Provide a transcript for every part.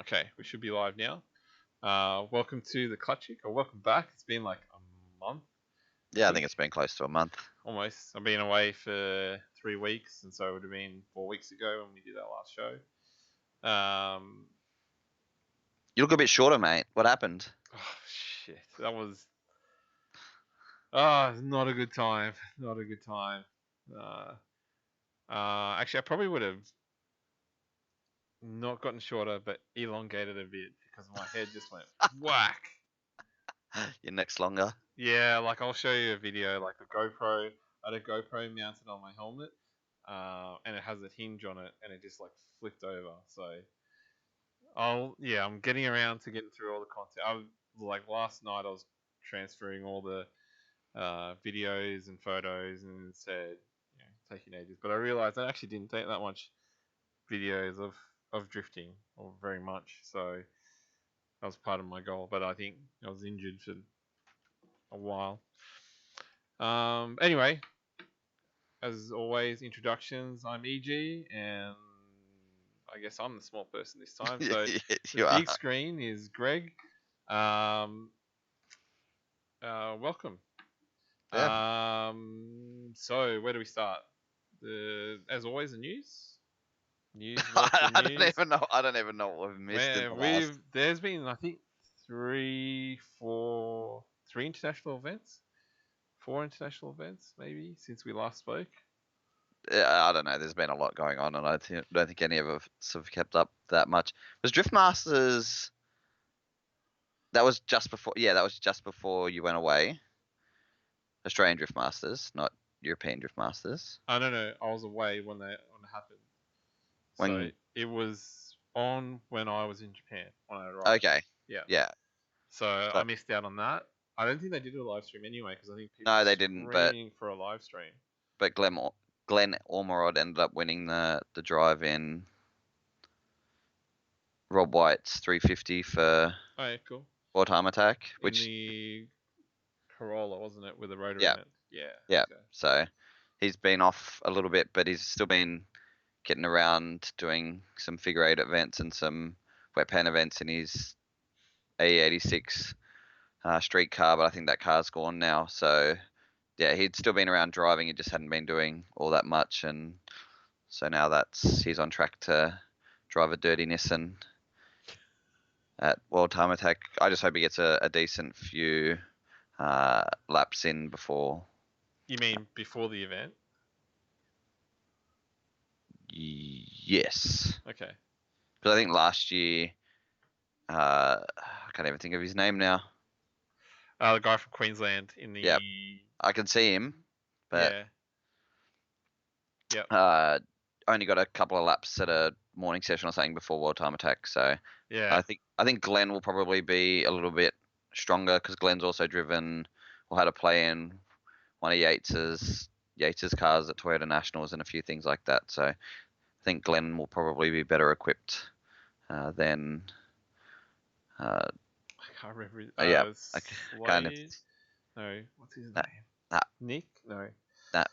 Okay, we should be live now. Welcome to the Clutchic, or welcome back. It's been like a month, Yeah, I ish, think it's been close to a month. almost. I've been away for 3 weeks, and so it would have been 4 weeks ago when we did our last show. Um, You look a bit shorter, mate. What happened? oh shit, that was not a good time. Not a good time. Uh, Actually, I probably would have not gotten shorter, but elongated a bit because my head just went whack. Your neck's longer. Yeah, like I'll show you a video, like the GoPro. I had a GoPro mounted on my helmet, and it has a hinge on it, and it just like flipped over. So I'm getting around to getting through all the content. Like last night, I was transferring all the videos and photos, and it said taking ages. But I realized I actually didn't take that much videos of drifting, or very much. So that was part of my goal. But I think I was injured for a while. Anyway, as always, introductions. I'm EG, and I guess I'm the small person this time. So the You are. big screen is Greg. Um, Welcome. Yeah. So where do we start? As always, the news. News. What's the I don't news? even know. I don't even know what we've missed in Where the last. there's been I think three international events, four international events maybe since we last spoke. Yeah, I don't know. There's been a lot going on, and don't think any of us have kept up that much. Was Drift Masters? That was just before. Yeah, that was just before you went away. Australian Drift Masters, not European Drift Masters. I don't know. I was away when it happened. So When it was on when I was in Japan when I arrived. okay, Yeah. yeah. So So I missed out on that. I don't think they did a live stream anyway because I think people no, were they didn't. But screaming for a live stream. Glenn Ormerod ended up winning the drive in Rob White's 350 for Oh, yeah, cool. War Time Attack, In which the Corolla, wasn't it, with a rotor yeah, in it? Yeah. yeah. Okay. So he's been off a little bit, but he's still been getting around doing some figure eight events and some wet pan events in his AE86 street car, but I think that car's gone now. So yeah, he'd still been around driving, he just hadn't been doing all that much, and so now he's on track to drive a dirty Nissan at World Time Attack. I just hope he gets a decent few laps in before. You mean before the event? Yes, Okay. because I think last year, I can't even think of his name now. The guy from Queensland in the Yeah, I can see him, but yeah. Yep. only got a couple of laps at a morning session or something before World Time Attack. So Yeah. I think Glenn will probably be a little bit stronger because Glenn's also driven or had a play in one of Yates's cars at Toyota Nationals and a few things like that. So I think Glenn will probably be better equipped than. I can't remember. Yeah, I kind of Slade. No. What's his that name? that Nick. No. that.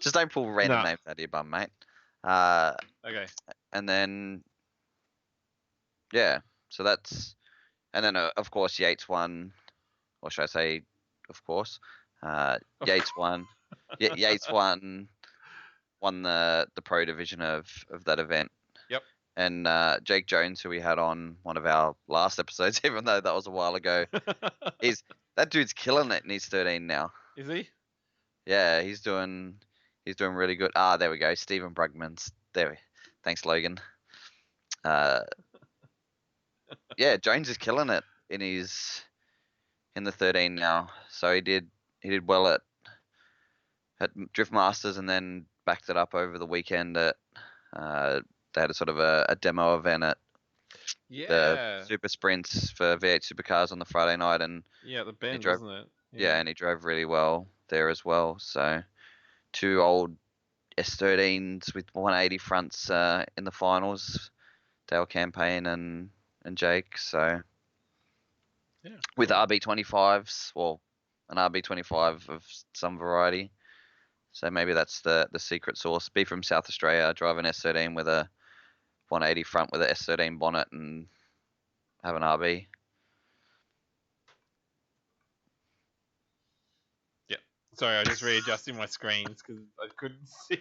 just don't pull random Nah. names out of your bum, mate. Uh, Okay. and then yeah, so that's and then of course Yates won, or should I say, of course, Yates won. Yates won the pro division of that event. Yep. And Jake Jones, who we had on one of our last episodes, even though that was a while ago, that dude's killing it, and he's 13 now. Is he? Yeah, he's doing really good. There we go. Stephen Brugman's there. Thanks, Logan. Yeah, Jones is killing it in the 13 now. So he did well at Drift Masters, and then backed it up over the weekend at they had a sort of a demo event at the Yeah. Super Sprints for V8 Supercars on the Friday night, and Yeah. The he bend, drove wasn't it? yeah, and he drove really well there as well. So two old S13s with 180 fronts in the finals, Dale Campaign and Jake. So Yeah. with Cool. RB25s, well, an RB25 of some variety. So maybe that's the secret sauce. Be from South Australia, drive an S13 with a 180 front with a S13 bonnet and have an RB. Sorry, I was just readjusting my screens because I couldn't see.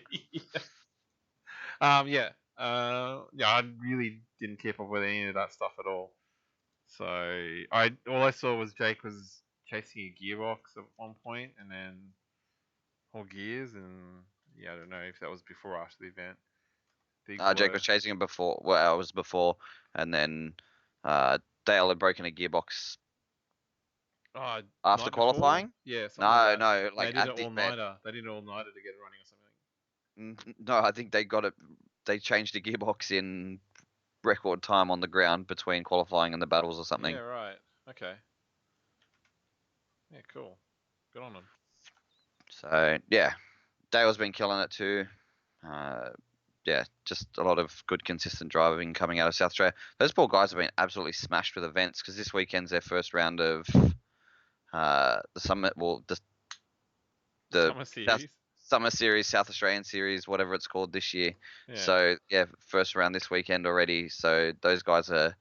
Yeah. Yeah, I really didn't keep up with any of that stuff at all. So all I saw was Jake was chasing a gearbox at one point, and then all gears, and yeah, I don't know if that was before or after the event. Jake was chasing him before. Well, it was before, and then Dale had broken a gearbox after night qualifying. Before? Yeah, something No, like that. no, They like did at an the all event. nighter. They did an all nighter to get it running or something. No, I think they got it. They changed the gearbox in record time on the ground between qualifying and the battles or something. Yeah, right. Okay. Yeah, cool. Good on them. So yeah, Dale's been killing it too. Yeah, just a lot of good consistent driving coming out of South Australia. Those poor guys have been absolutely smashed with events because this weekend's their first round of the summit. Well, the Summer series. Summer Series, South Australian Series, whatever it's called this year. Yeah. So yeah, first round this weekend already. So those guys are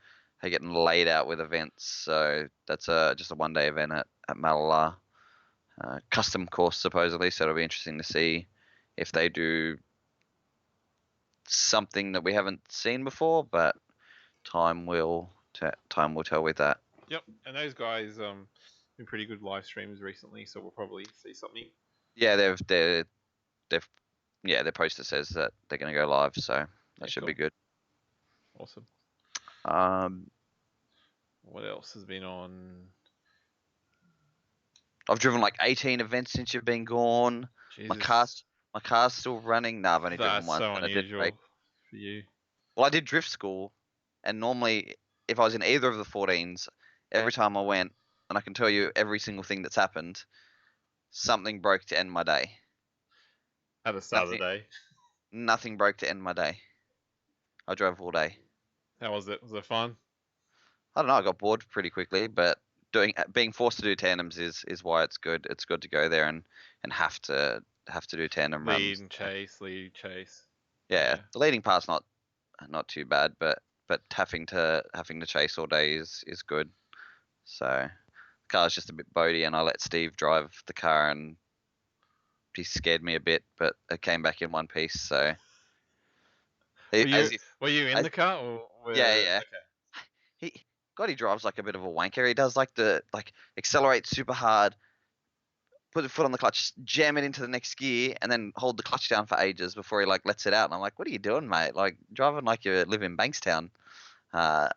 getting laid out with events. So that's just a 1-day event at Malala. Custom course supposedly. So it'll be interesting to see if they do something that we haven't seen before, but time will tell with that. Yep, and those guys been pretty good live streams recently, so we'll probably see something. Yeah, their poster says that they're going to go live, so that should cool. be good. Awesome. What else has been on? I've driven like 18 events since you've been gone. Jesus. My car's still running. No, I've only driven one. That's so unusual for you. Well, I did drift school, and normally if I was in either of the 14s, every time I went, and I can tell you every single thing that's happened, something broke to end my day. At the start of the day? Nothing broke to end my day. I drove all day. How was it? Was it fun? I don't know. I got bored pretty quickly, but being forced to do tandems is why it's good. It's good to go there and have to do tandem runs. Lead and chase. Yeah, the leading part's not too bad, but having to chase all day is good. So the car's just a bit boaty, and I let Steve drive the car, and he scared me a bit, but it came back in one piece. So were you in the car? Or yeah. Okay. He drives like a bit of a wanker. He does like accelerate super hard, put the foot on the clutch, jam it into the next gear, and then hold the clutch down for ages before he lets it out. And I'm like, what are you doing, mate? Like driving like you live in Bankstown. I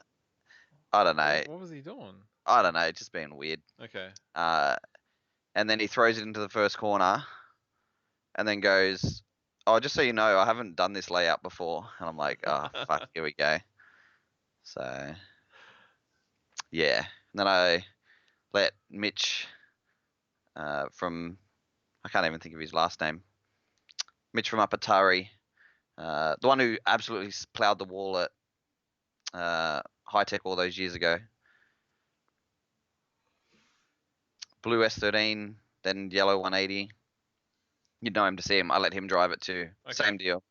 don't know. What was he doing? I don't know. Just being weird. Okay. And then he throws it into the first corner, and then goes, "Oh, just so you know, I haven't done this layout before." And I'm like, "Oh, fuck, here we go." So, yeah. And then I let Mitch from, I can't even think of his last name. Mitch from Apatari, the one who absolutely ploughed the wall at High Tech all those years ago. Blue S13, then yellow 180. You'd know him to see him. I let him drive it too. Okay. Same deal.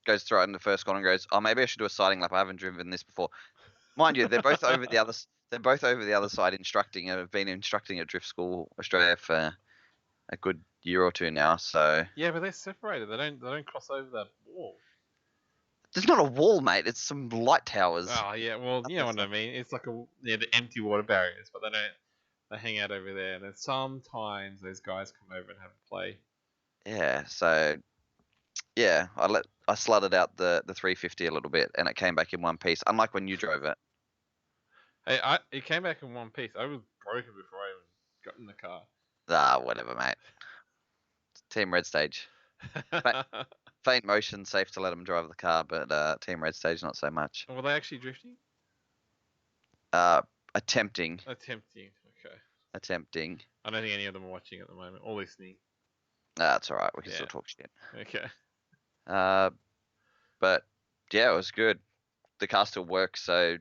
Goes through it in the first corner and goes, "Oh, maybe I should do a sighting lap. I haven't driven this before." Mind you, they're both over the other. They're both over the other side instructing. Have been instructing at Drift School Australia for a good year or two now. So yeah, but they're separated. They don't cross over that wall. There's not a wall, mate. It's some light towers. Oh yeah, well you know what I mean. It's like the empty water barriers, but they hang out over there, and then sometimes those guys come over and have a play. Yeah, so yeah, I slutted out the 350 a little bit, and it came back in one piece. Unlike when you drove it. Hey, it came back in one piece. I was broken before I even got in the car. Ah, whatever, mate. Team Red Stage. Faint motion, safe to let them drive the car, but Team Red Stage not so much. Were they actually drifting? Attempting. Okay. Attempting. I don't think any of them are watching at the moment or listening. That's all right. We can still talk shit. Okay. But yeah, it was good. The car still works, so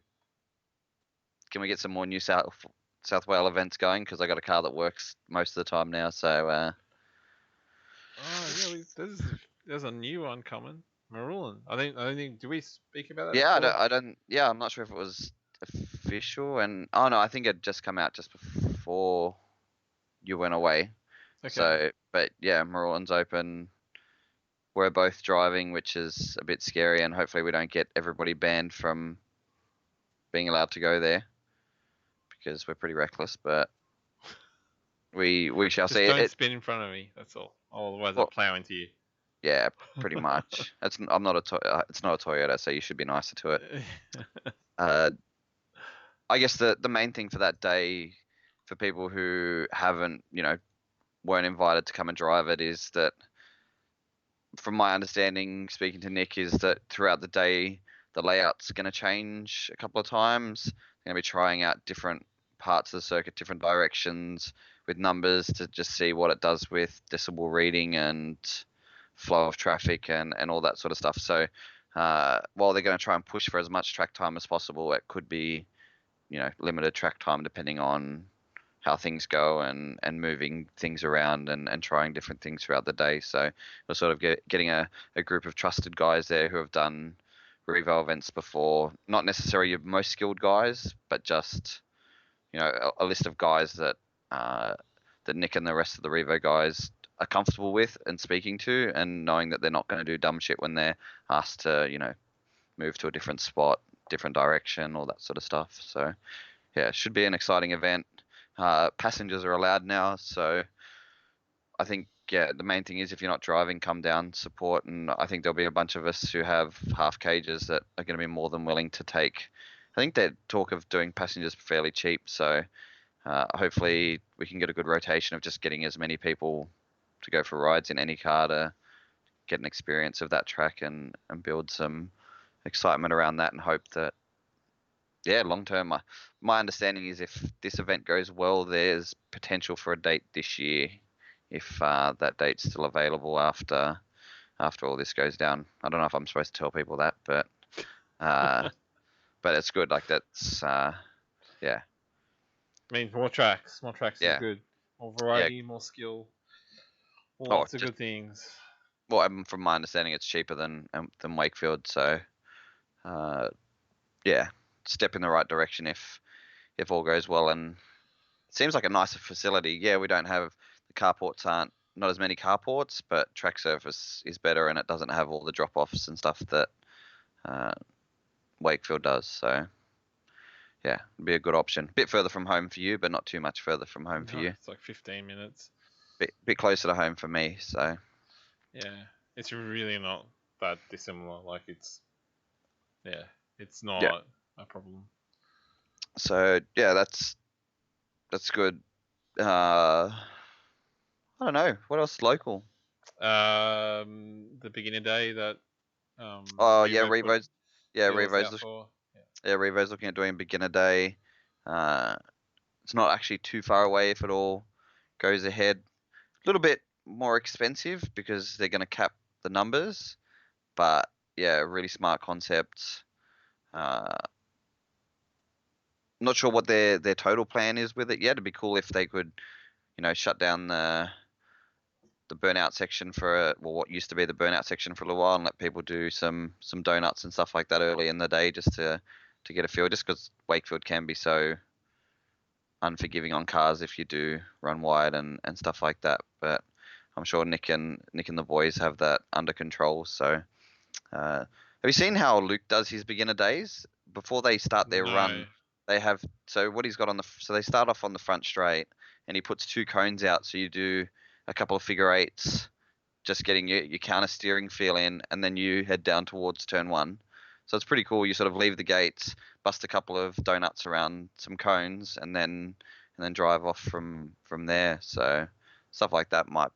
can we get some more New South Wales events going? Because I got a car that works most of the time now. So. Oh yeah, there's a new one coming. Marulan. I don't think. Do we speak about that Yeah, before? I don't. Yeah, I'm not sure if it was official. And oh no, I think it just come out just before you went away. Okay. So, but yeah, Moreland's open. We're both driving, which is a bit scary, and hopefully we don't get everybody banned from being allowed to go there because we're pretty reckless. But we shall Just see. don't It spin in front of me. That's all. Otherwise, I'll well, plow into you. yeah, pretty much. I'm not it's not a Toyota, so you should be nicer to it. Uh, I guess the main thing for that day, for people who haven't, weren't invited to come and drive it, is that, from my understanding, speaking to Nick, is that throughout the day the layout's going to change a couple of times. They're going to be trying out different parts of the circuit, different directions with numbers to just see what it does with decibel reading and flow of traffic and all that sort of stuff. So while they're going to try and push for as much track time as possible, it could be limited track time depending on how things go and moving things around and trying different things throughout the day. So we're sort of getting a group of trusted guys there who have done Revo events before. Not necessarily your most skilled guys, but just a list of guys that that Nick and the rest of the Revo guys are comfortable with and speaking to, and knowing that they're not going to do dumb shit when they're asked to move to a different spot, different direction, all that sort of stuff. So yeah, it should be an exciting event. Passengers are allowed now, so I think the main thing is if you're not driving, come down, support, and I think there'll be a bunch of us who have half cages that are going to be more than willing to take. I think they talk of doing passengers fairly cheap, so hopefully we can get a good rotation of just getting as many people to go for rides in any car to get an experience of that track and build some excitement around that, and hope that long term, my understanding is if this event goes well, there's potential for a date this year, if that date's still available after all this goes down. I don't know if I'm supposed to tell people that, but uh, but it's good. Like that's yeah, Means more tracks. More tracks is yeah, good. More yeah. variety, more skill. Oh, Lots of just good things. well, from my understanding, it's cheaper than Wakefield. So yeah, step in the right direction if all goes well. And it seems like a nicer facility. Yeah, we don't have the carports aren't not as many carports, but track surface is better and it doesn't have all the drop offs and stuff that uh, Wakefield does. So yeah, it'd be a good option. Bit further from home for you, but not too much further from home for No, you. it's like 15 minutes. Bit closer to home for me. So Yeah, it's really not that dissimilar. Like it's yeah. not a problem. So yeah, that's good. I don't know what else local. The beginning day that Oh yeah, Revo put Revo's. Yeah, feelers out for. Revo's looking at doing beginner day. Uh, it's not actually too far away if it all goes ahead. A little bit more expensive because they're going to cap the numbers, but yeah, really smart concept. Uh, not sure what their total plan is with it yet. It'd be cool if they could, shut down the burnout section for what used to be the burnout section for a little while and let people do some donuts and stuff like that early in the day just to get a feel. Just because Wakefield can be so unforgiving on cars if you do run wide and stuff like that. But I'm sure Nick and the boys have that under control. So have you seen how Luke does his beginner days before they start their No. run? They have what he's got so they start off on the front straight and he puts two cones out. So you do a couple of figure eights, just getting your counter steering feel in, and then you head down towards turn one. So it's pretty cool. You sort of leave the gates, bust a couple of donuts around some cones, and then drive off from there. So stuff like that might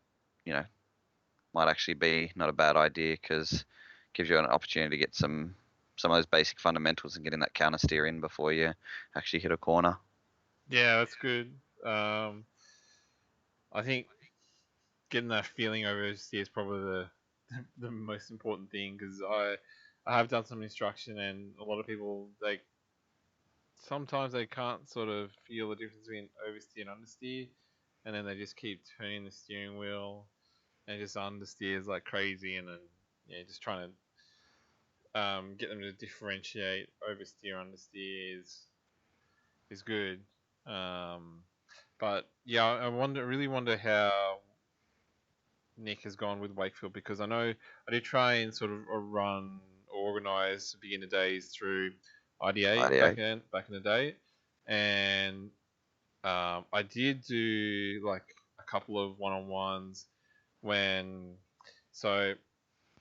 actually be not a bad idea because gives you an opportunity to get some of those basic fundamentals and getting that counter steer in before you actually hit a corner. Yeah, that's good. I think getting that feeling over OC is probably the most important thing because I have done some instruction and a lot of people sometimes they can't sort of feel the difference between oversteer and understeer, and then they just keep turning the steering wheel and just understeers like crazy, and then just trying to get them to differentiate oversteer, understeer is good. But yeah, really wonder how Nick has gone with Wakefield, because I know I did try and sort of run or organise beginner days through IDA IDA. back in the day, and I did do like a couple of one-on-ones when. So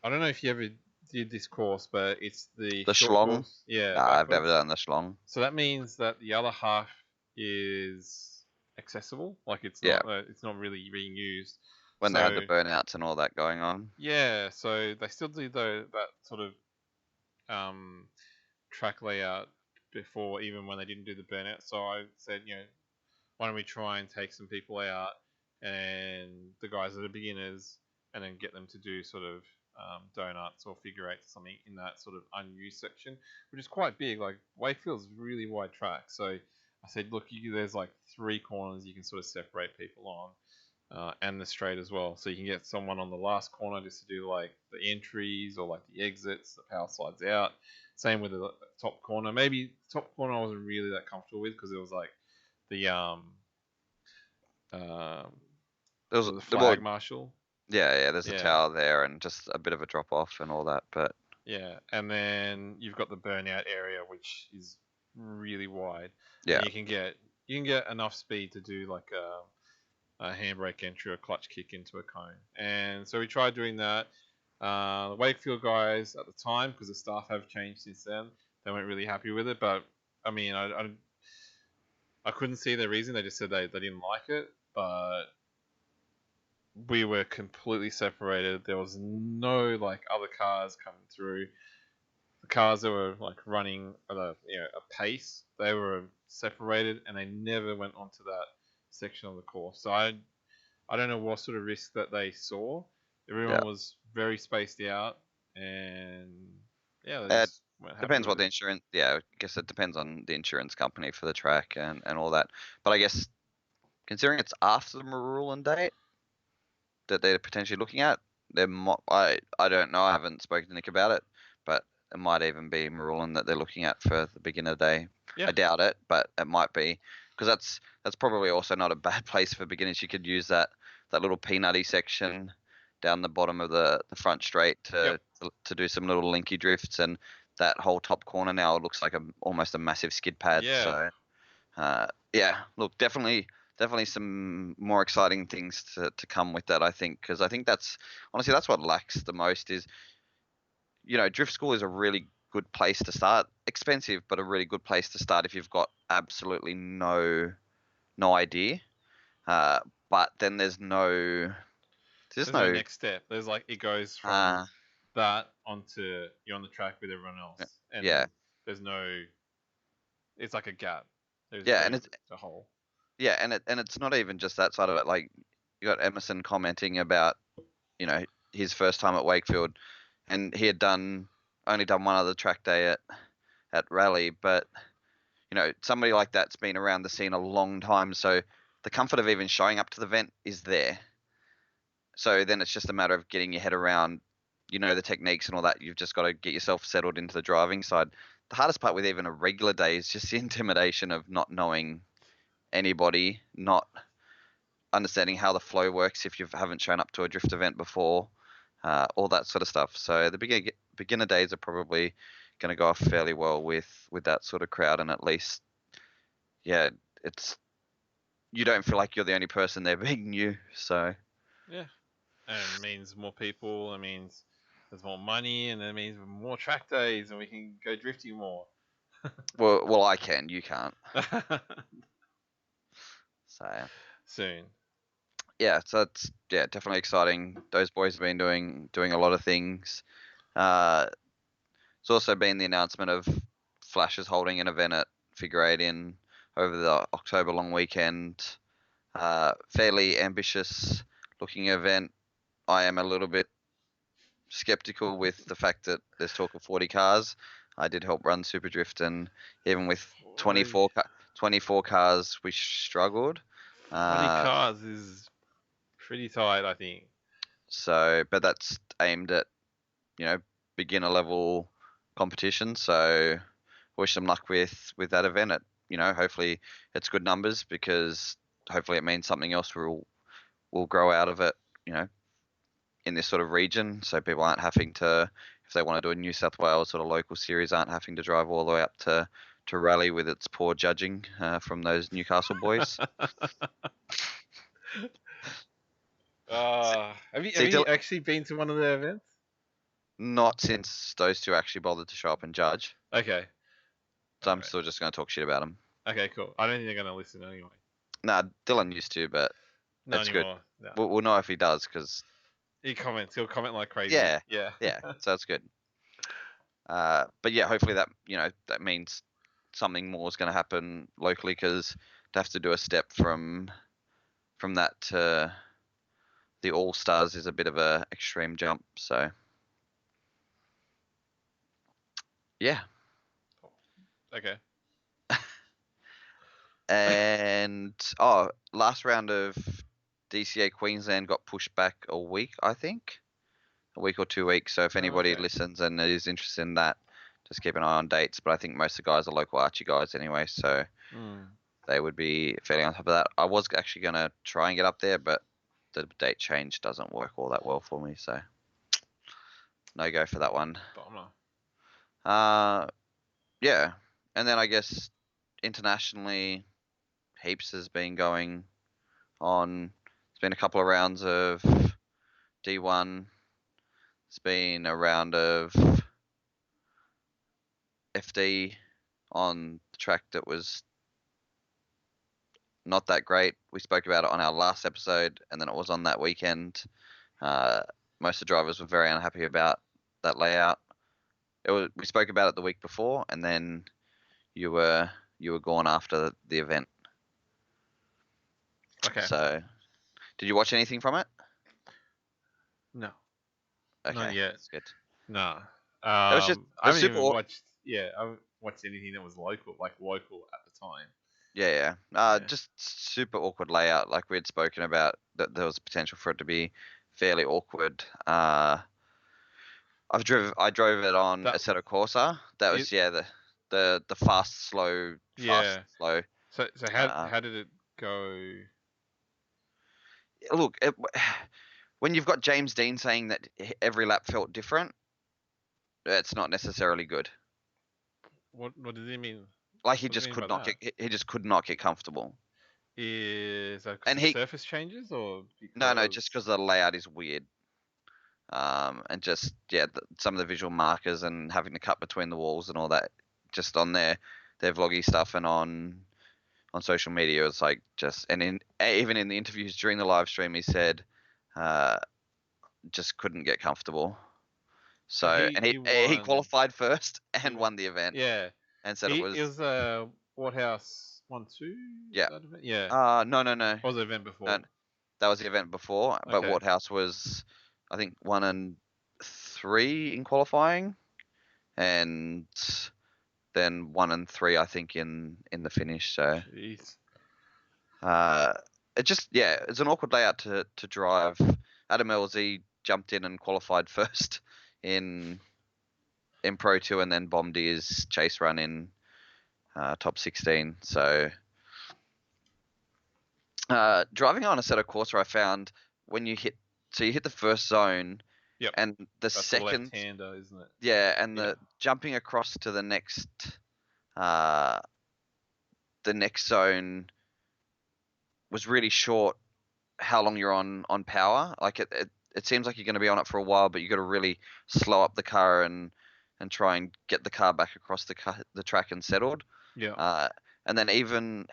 I don't know if you ever did this course, but it's the The short Schlong? course. Yeah, Nah, that I've never course. done the Schlong. So that means that the other half is accessible. Like Yeah, it's not really being used. when they had the So burnouts and all that going on. yeah, so they still do that sort of um, track layout before, even when they didn't do the burnout. So I said, why don't we try and take some people out and the guys that are beginners, and then get them to do sort of donuts or figure eights or something in that sort of unused section, which is quite big. Like Wakefield's really wide track, so I said, look, there's like 3 corners you can sort of separate people on. And the straight as well. So you can get someone on the last corner just to do like the entries or like the exits, the power slides out. Same with the top corner. Maybe the top corner I wasn't really that comfortable with, because it was like the um There was the well, flag marshal. yeah. There's a Yeah, tower there and just a bit of a drop off and all that, but yeah. And then you've got the burnout area, which is really wide, yeah, and you can get enough speed to do like a handbrake entry or clutch kick into a cone. And so we tried doing that. The Wakefield guys at the time, because the staff have changed since then, they weren't really happy with it. But I mean, I couldn't see the reason. They just said they didn't like it. But we were completely separated. There was no like other cars coming through. The cars that were like running at a pace, they were separated, and they never went onto that section of the course. So I don't know what sort of risk that they saw. yeah. Everyone was very spaced out, and yeah, they It just weren't happy depends with what the it. insurance. Yeah, I guess it depends on the insurance company for the track and all that. But I guess considering it's after the Marulan date that they're potentially looking at, I don't know. I haven't spoken to Nick about it, but it might even be Marulan that they're looking at for the beginner day. Yeah, I doubt it, but it might be, because that's probably also not a bad place for beginners. You could use that little peanutty section down the bottom of the front straight yep, to do some little linky drifts, and that whole top corner now looks like almost a massive skid pad. yeah. So yeah, look, definitely some more exciting things to come with that, I think, because I think that's honestly that's what lacks the most is, drift school is a really good place to start. Expensive, but a really good place to start if you've got absolutely no idea. Uh, but then there's no There's no next step. There's like it goes from uh, that onto you're on the track with everyone else, yeah, and there's no. It's like a gap. There's yeah, no and it's a hole. yeah, and it's not even just that side of it. Like you got Emerson commenting about his first time at Wakefield, and he had only done one other track day at Raleigh, but somebody like that's been around the scene a long time, so the comfort of even showing up to the event is there. So then it's just a matter of getting your head around, the techniques and all that. You've just got to get yourself settled into the driving side. The hardest part with even a regular day is just the intimidation of not knowing anybody, not understanding how the flow works if you haven't shown up to a drift event before, all that sort of stuff. So the beginner days are probably going to go off fairly well with that sort of crowd, and at least, yeah, it's you don't feel like you're the only person there being new. So Yeah, and it means more people. It means there's more money, and it means more track days, and we can go drifting more. well, you can't. So Soon. yeah, so it's definitely exciting. Those boys have been doing a lot of things. Uh, It's also been the announcement of Flash is holding an event at Figure Eight in over the October long weekend. Fairly ambitious looking event. I am a little bit skeptical with the fact that there's talk of 40 cars. I did help run Super Drift, and even with 24 cars, we struggled. 40 Uh, cars is pretty tight, I think. but that's aimed at, you know, beginner level competition. So wish them luck with that event. Hopefully it's good numbers, because hopefully it means something else will grow out of it. In this sort of region, so people aren't having to, if they want to do a New South Wales sort of local series, aren't having to drive all the way up to Raleigh with its poor judging from those Newcastle boys. Have you See, actually been to one of the events? Not since those two actually bothered to show up and judge. Okay. So I'm still just going to talk shit about them. Okay, cool. I don't think they're going to listen anyway. Nah, Dylan used to, but Not that's anymore. good. No. We'll know if he does, because He comments. He'll comment like crazy. Yeah. Yeah. So that's good. But yeah, hopefully that that means something more is going to happen locally, because to have to do a step from that to the All Stars is a bit of a extreme jump. So yeah. Okay. And last round of DCA Queensland got pushed back a week, I think. A week or 2 weeks. So if anybody okay. listens and is interested in that, just keep an eye on dates. But I think most of the guys are local Archie guys anyway, so they would be fairly on top of that. I was actually going to try and get up there, but the date change doesn't work all that well for me, so no go for that one. Bummer. Yeah. And then I guess internationally, heaps has been going on. There's been a couple of rounds of D1. There's been a round of FD on the track that was not that great. We spoke about it on our last episode, and then it was on that weekend. Most of the drivers were very unhappy about that layout. We spoke about it the week before, and then you were gone after the event. Okay. So, did you watch anything from it? No. Okay, Not yet. that's good. No. It was just I haven't super even watched. Yeah, I haven't watched anything that was local at the time. Yeah. Yeah. Just super awkward layout. Like we had spoken about, that there was potential for it to be fairly awkward. I drove it on Assetto Corsa. That was the fast, slow, fast, slow. So how did it go? Look, when you've got James Dean saying that every lap felt different, it's not necessarily good. What does he mean? Like he just could not get comfortable. Is that because the surface changes, or no, just because the layout is weird. And just some of the visual markers and having to cut between the walls and all that, just on their vloggy stuff and on social media, it's like even in the interviews during the live stream, he said just couldn't get comfortable. So he qualified first and won the event. Yeah, and said it was Waterhouse 1-2. Yeah. Yeah. No. What was the event before? No, that was the event before, but Okay. Waterhouse was, I think, 1 and 3 in qualifying, and then 1 and 3, I think, in the finish. So Jeez. It's an awkward layout to drive. Adam LZ jumped in and qualified first in Pro 2, and then bombed his chase run in top 16. So driving on Assetto Corsa, I found when you hit the first zone, and That's second the left-hander, isn't it? Yeah, and the jumping across to the next zone was really short. How long you're on power? Like it seems like you're going to be on it for a while, but you got to really slow up the car and try and get the car back across the track and settled. Yeah. And then even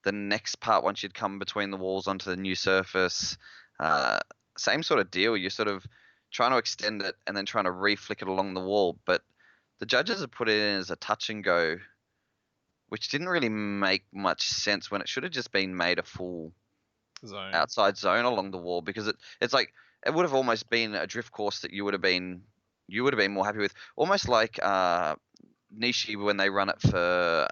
the next part, once you'd come between the walls onto the new surface, same sort of deal. You're sort of trying to extend it and then trying to reflick it along the wall. But the judges have put it in as a touch and go, which didn't really make much sense when it should have just been made a full outside zone along the wall, because it's like it would have almost been a drift course that you would have been more happy with, almost like Nishi when they run it for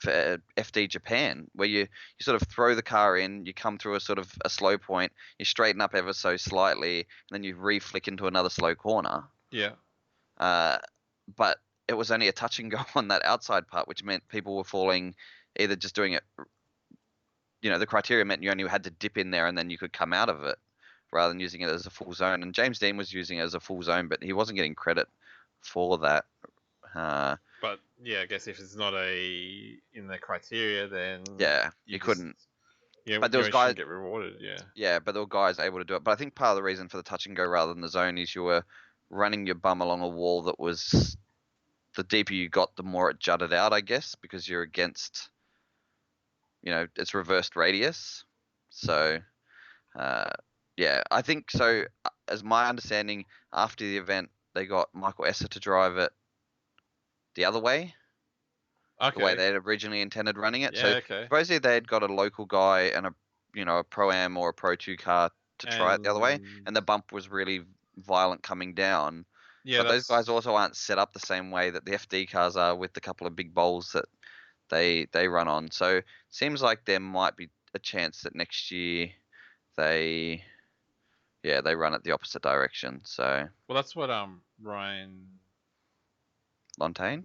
FD Japan, where you sort of throw the car in, you come through a sort of a slow point, you straighten up ever so slightly, and then you reflick into another slow corner. Yeah. but it was only a touch and go on that outside part, which meant people were falling, either just doing it. The criteria meant you only had to dip in there and then you could come out of it, rather than using it as a full zone. And James Dean was using it as a full zone, but he wasn't getting credit for that. But yeah, I guess if it's not in the criteria, then Yeah, you just- couldn't. Yeah, But there was you guys- shouldn't get rewarded. Yeah. Yeah, but there were guys able to do it. But I think part of the reason for the touch and go rather than the zone is you were running your bum along a wall that was, the deeper you got, the more it jutted out, I guess, because you're against, it's reversed radius. So, yeah, I think so. As my understanding, after the event, they got Michael Esser to drive it the other way, Okay. the way they had originally intended running it. Yeah. So Okay. supposedly they had got a local guy and a Pro-Am or a Pro 2 car to try it the other way, and the bump was really violent coming down. Yeah. But those guys also aren't set up the same way that the FD cars are, with the couple of big bowls that they run on. So it seems like there might be a chance that next year they run it the opposite direction. So Well, that's what Ryan Lontaine,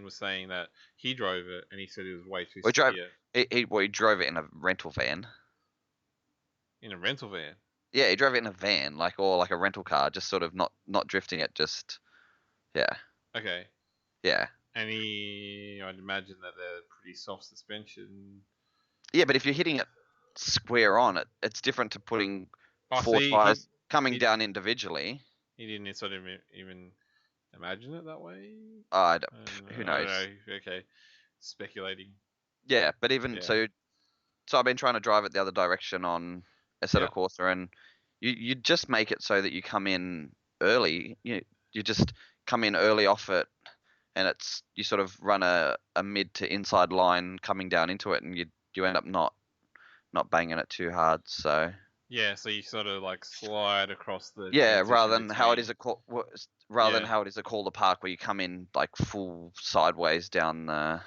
was saying, that he drove it and he said it was way too We drove- severe he drove it in a rental van. in a rental van. Yeah, he drove it in a van, or like a rental car, just sort of not drifting it, just Okay. yeah. And I'd imagine that they're pretty soft suspension. Yeah, but if you're hitting it square on, it's different to putting Oh, four see, tires coming he- down individually. he didn't sort of even imagine it that way. I I don't- don't who know, I don't knows? know. Okay, speculating. Yeah, but even Yeah. so I've been trying to drive it the other direction on Assetto Yeah. Corsa, and you just make it so that you come in early. You just come in early off it, and you sort of run a mid to inside line coming down into it, and you end up not banging it too hard. So Yeah, so you sort of like slide across the yeah, transition rather than how it between- is rather than Yeah. how it is at Calder Park, where you come in like full sideways down the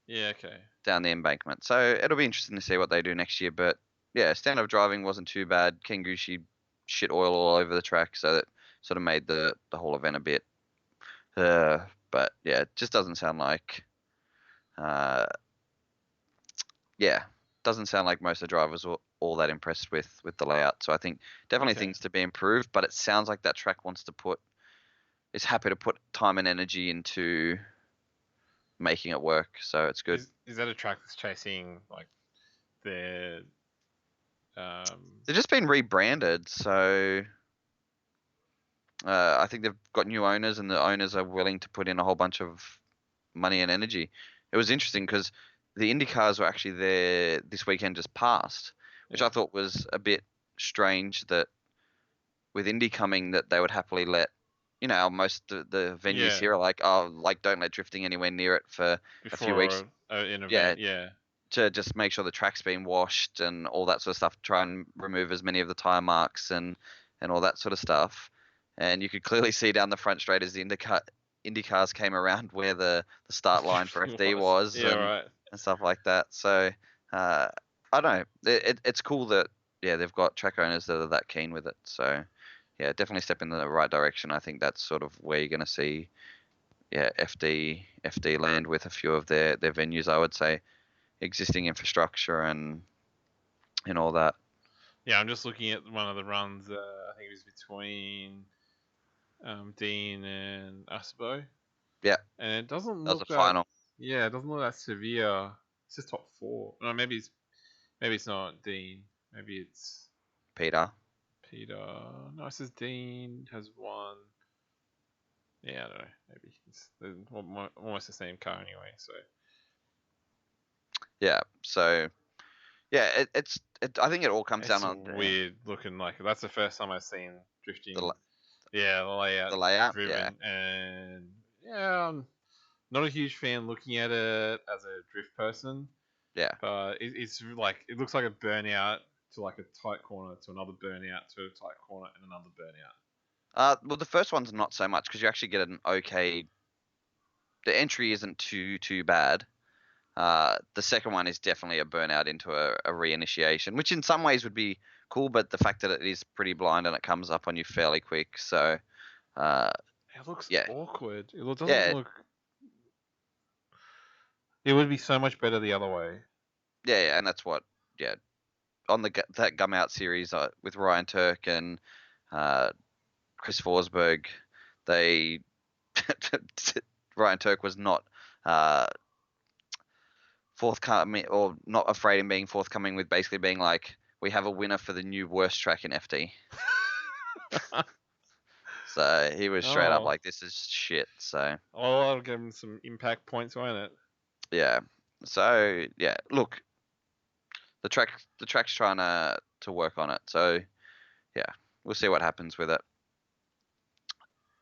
Yeah. Okay. embankment. So it'll be interesting to see what they do next year. But yeah, stand-up driving wasn't too bad. Kengushi shit oil all over the track, so that sort of made the whole event a bit. But yeah, it just doesn't sound like. Doesn't sound like most of the drivers were all that impressed with the layout. So I think definitely Okay. things to be improved. But it sounds like that track is happy to put time and energy into making it work. So it's good. Is that a track that's chasing like their They've just been rebranded, so I think they've got new owners, and the owners are willing to put in a whole bunch of money and energy. It was interesting because the Indy cars were actually there this weekend just passed, which I thought was a bit strange, that with Indy coming, that they would happily let, most of the venues Yeah. here are like, don't let drifting anywhere near it for before few weeks. an Yeah. event? Yeah. to just make sure the track's been washed and all that sort of stuff, try and remove as many of the tire marks and all that sort of stuff. And you could clearly see down the front straight as the Indy cars came around where the start line for FD was, Yeah. Right. and stuff like that. So I don't know. It's cool that they've got track owners that are that keen with it. So yeah, definitely step in the right direction. I think that's sort of where you're going to see FD land with a few of their venues, I would say. Existing infrastructure and all that. Yeah, I'm just looking at one of the runs. I think it was between Dean and Asbo. Yeah. And it doesn't That was look the final. Yeah, it doesn't look that severe. It's just top 4. No, maybe it's not Dean. Maybe it's Peter. Peter. No, it says Dean has won. Yeah, I don't know. Maybe it's almost the same car anyway. So Yeah. So yeah, I think it all comes it's down on weird looking. Like that's the first time I've seen drifting. The the layout. the layout. Driven, Yeah. and I'm not a huge fan looking at it as a drift person. Yeah. But it's like it looks like a burnout to like a tight corner to another burnout to a tight corner and another burnout. Well, the first one's not so much because you actually get an okay. The entry isn't too bad. The second one is definitely a burnout into a reinitiation, which in some ways would be cool, but the fact that it is pretty blind and it comes up on you fairly quick, so It It looks Yeah, awkward. It doesn't yeah, look. It would be so much better the other way. yeah, and that's what, yeah, on that Gum Out series with Ryan Turk and uh, Chris Forsberg, they Ryan Turk was not uh, forthcoming or not afraid in being forthcoming with basically being like, we have a winner for the new worst track in FD. So he was straight up Oh, like, this is shit. So well, I'll give him some impact points, won't it? yeah. So yeah, look, the track's trying to work on it. So yeah, we'll see what happens with it.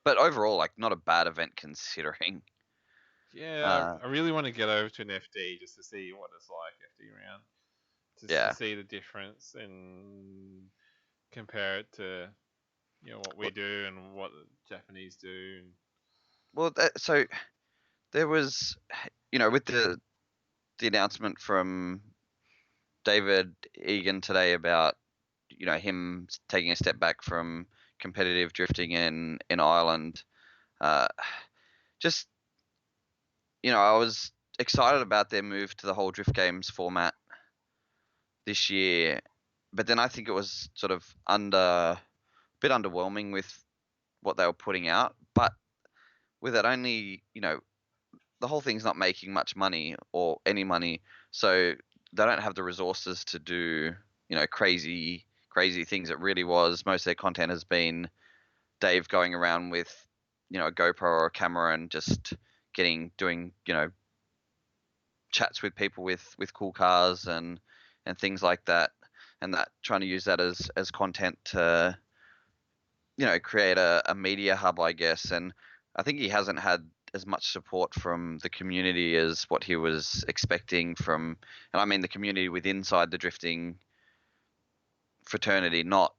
But overall, like, not a bad event considering. Yeah, Uh, I really want to get over to an FD just to see what it's like FD round, just to yeah. see the difference and compare it to what we Well, do and what the Japanese do. so there was, with the announcement from David Egan today about him taking a step back from competitive drifting in Ireland. Uh, just I was excited about their move to the whole drift games format this year, but then I think it was sort of a bit underwhelming with what they were putting out. But with it only, the whole thing's not making much money or any money, so they don't have the resources to do crazy things. It really was, most of their content has been Dave going around with a GoPro or a camera and just doing chats with people with cool cars and things like that, and that trying to use that as content to create a media hub, I guess. And I think he hasn't had as much support from the community as what he was expecting from, and I mean the community with inside the drifting fraternity, not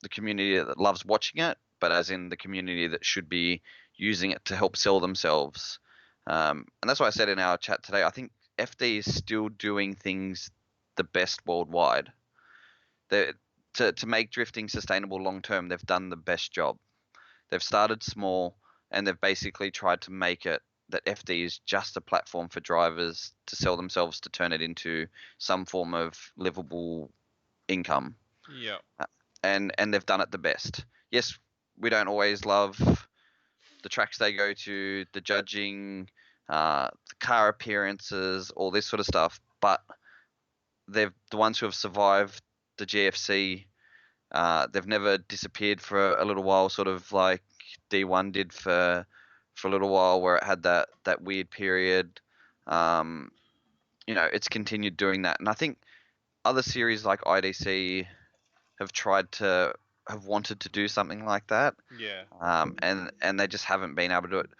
the community that loves watching it, but as in the community that should be using it to help sell themselves. And that's why I said in our chat today, I think FD is still doing things the best worldwide. To make drifting sustainable long term, they've done the best job. They've started small and they've basically tried to make it that FD is just a platform for drivers to sell themselves, to turn it into some form of livable income. Yeah. And they've done it the best. Yes, we don't always love the tracks they go to, the judging, the car appearances, all this sort of stuff, but they've the ones who have survived the GFC. They've never disappeared for a little while, sort of like D1 did for a little while, where it had that weird period. It's continued doing that, and I think other series like IDC have wanted to do something like that. Yeah. And they just haven't been able to do it.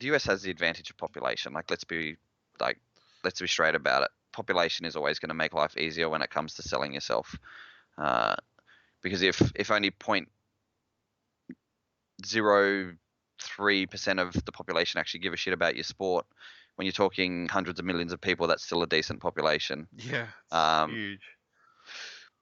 The US has the advantage of population. Let's be straight about it. Population is always going to make life easier when it comes to selling yourself. Because if only 0.03% of the population actually give a shit about your sport, when you're talking hundreds of millions of people, that's still a decent population. Yeah. It's Um, huge.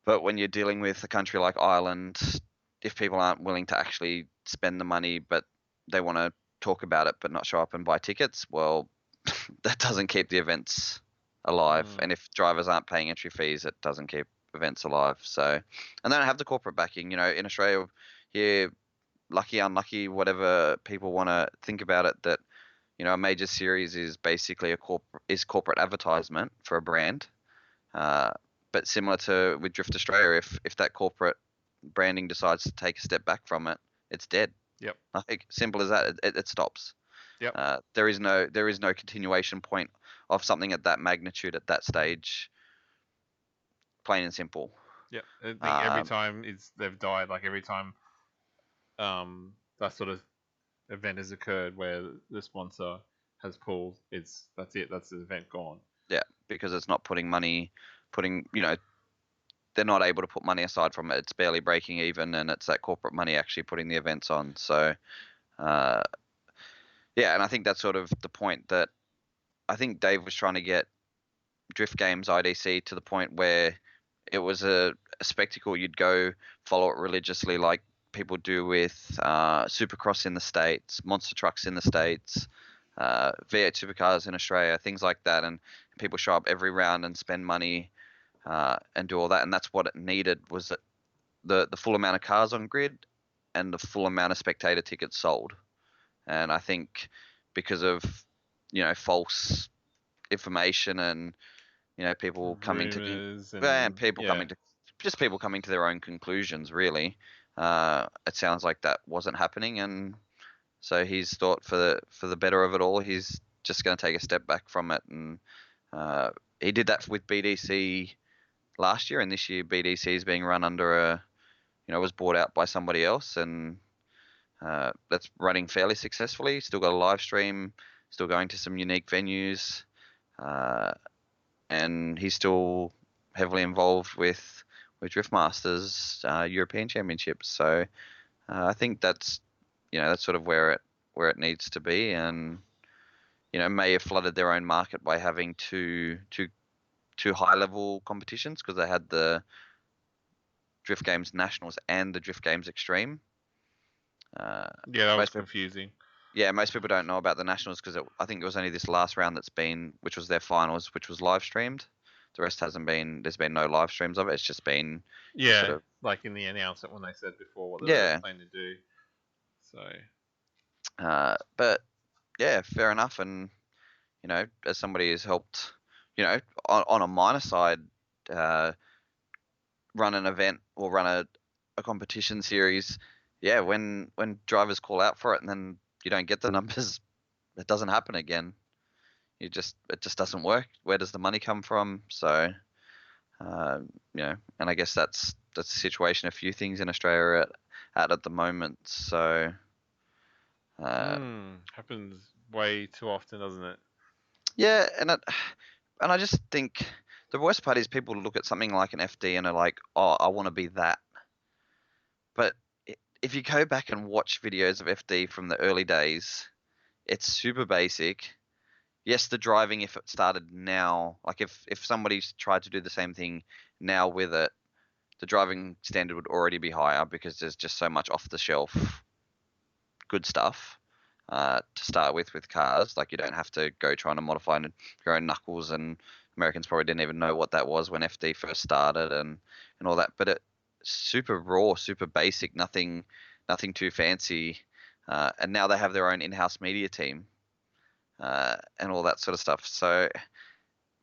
But when you're dealing with a country like Ireland, if people aren't willing to actually spend the money, but they want to talk about it but not show up and buy tickets, well, that doesn't keep the events alive. Mm. And if drivers aren't paying entry fees, it doesn't keep events alive. So, and they don't have the corporate backing. In Australia, here, lucky, unlucky, whatever people want to think about it, that a major series is basically corporate advertisement for a brand. But similar to with Drift Australia, if that corporate branding decides to take a step back from it, it's dead. Yep. Like, simple as that. It stops. Yep. There is no continuation point of something at that magnitude at that stage. Plain and simple. Yep. I think every Um, time they've died, like every time that sort of event has occurred where the sponsor has pulled, that's it. That's the event gone. yeah, because it's not they're not able to put money aside from it. It's barely breaking even, and it's that corporate money actually putting the events on. So, yeah, and I think that's sort of the point that I think Dave was trying to get Drift Games IDC to the point where it was a spectacle. You'd go follow it religiously, like people do with Supercross in the States, monster trucks in the States, V8 supercars in Australia, things like that, and people show up every round and spend money and do all that, and that's what it needed, was the full amount of cars on grid and the full amount of spectator tickets sold. And I think because of false information and people coming to Rumours and people yeah. coming to just people coming to their own conclusions, really, it sounds like that wasn't happening, and so he's thought for the better of it all, he's just going to take a step back from it, and he did that with BDC last year, and this year BDC is being run under was bought out by somebody else, and that's running fairly successfully. Still got a live stream, still going to some unique venues, and he's still heavily involved with Driftmasters European Championships. So I think that's that's sort of where it needs to be, and may have flooded their own market by having two high level competitions, because they had the Drift Games Nationals and the Drift Games Extreme. Yeah, that was confusing. Most people don't know about the Nationals because I think it was only this last round which was their finals, which was live streamed. The rest hasn't been. There's been no live streams of it. It's just been sort of, like in the announcement when they said before what they were planning to do. So, but yeah, fair enough. And as somebody who's helped, on a minor side, run an event or run a competition series, when drivers call out for it and then you don't get the numbers, it doesn't happen again. It just doesn't work. Where does the money come from? So, and I guess that's the situation. A few things in Australia are at the moment. So, happens way too often, doesn't it? Yeah, and I just think the worst part is people look at something like an FD and are like, oh, I want to be that. But if you go back and watch videos of FD from the early days, it's super basic. Yes, the driving, if it started now, like if somebody's tried to do the same thing now with it, the driving standard would already be higher because there's just so much off the shelf good stuff to start with cars. Like, you don't have to go trying to modify your own knuckles, and Americans probably didn't even know what that was when FD first started and all that. But it's super raw, super basic, nothing too fancy. And now they have their own in-house media team and all that sort of stuff. So,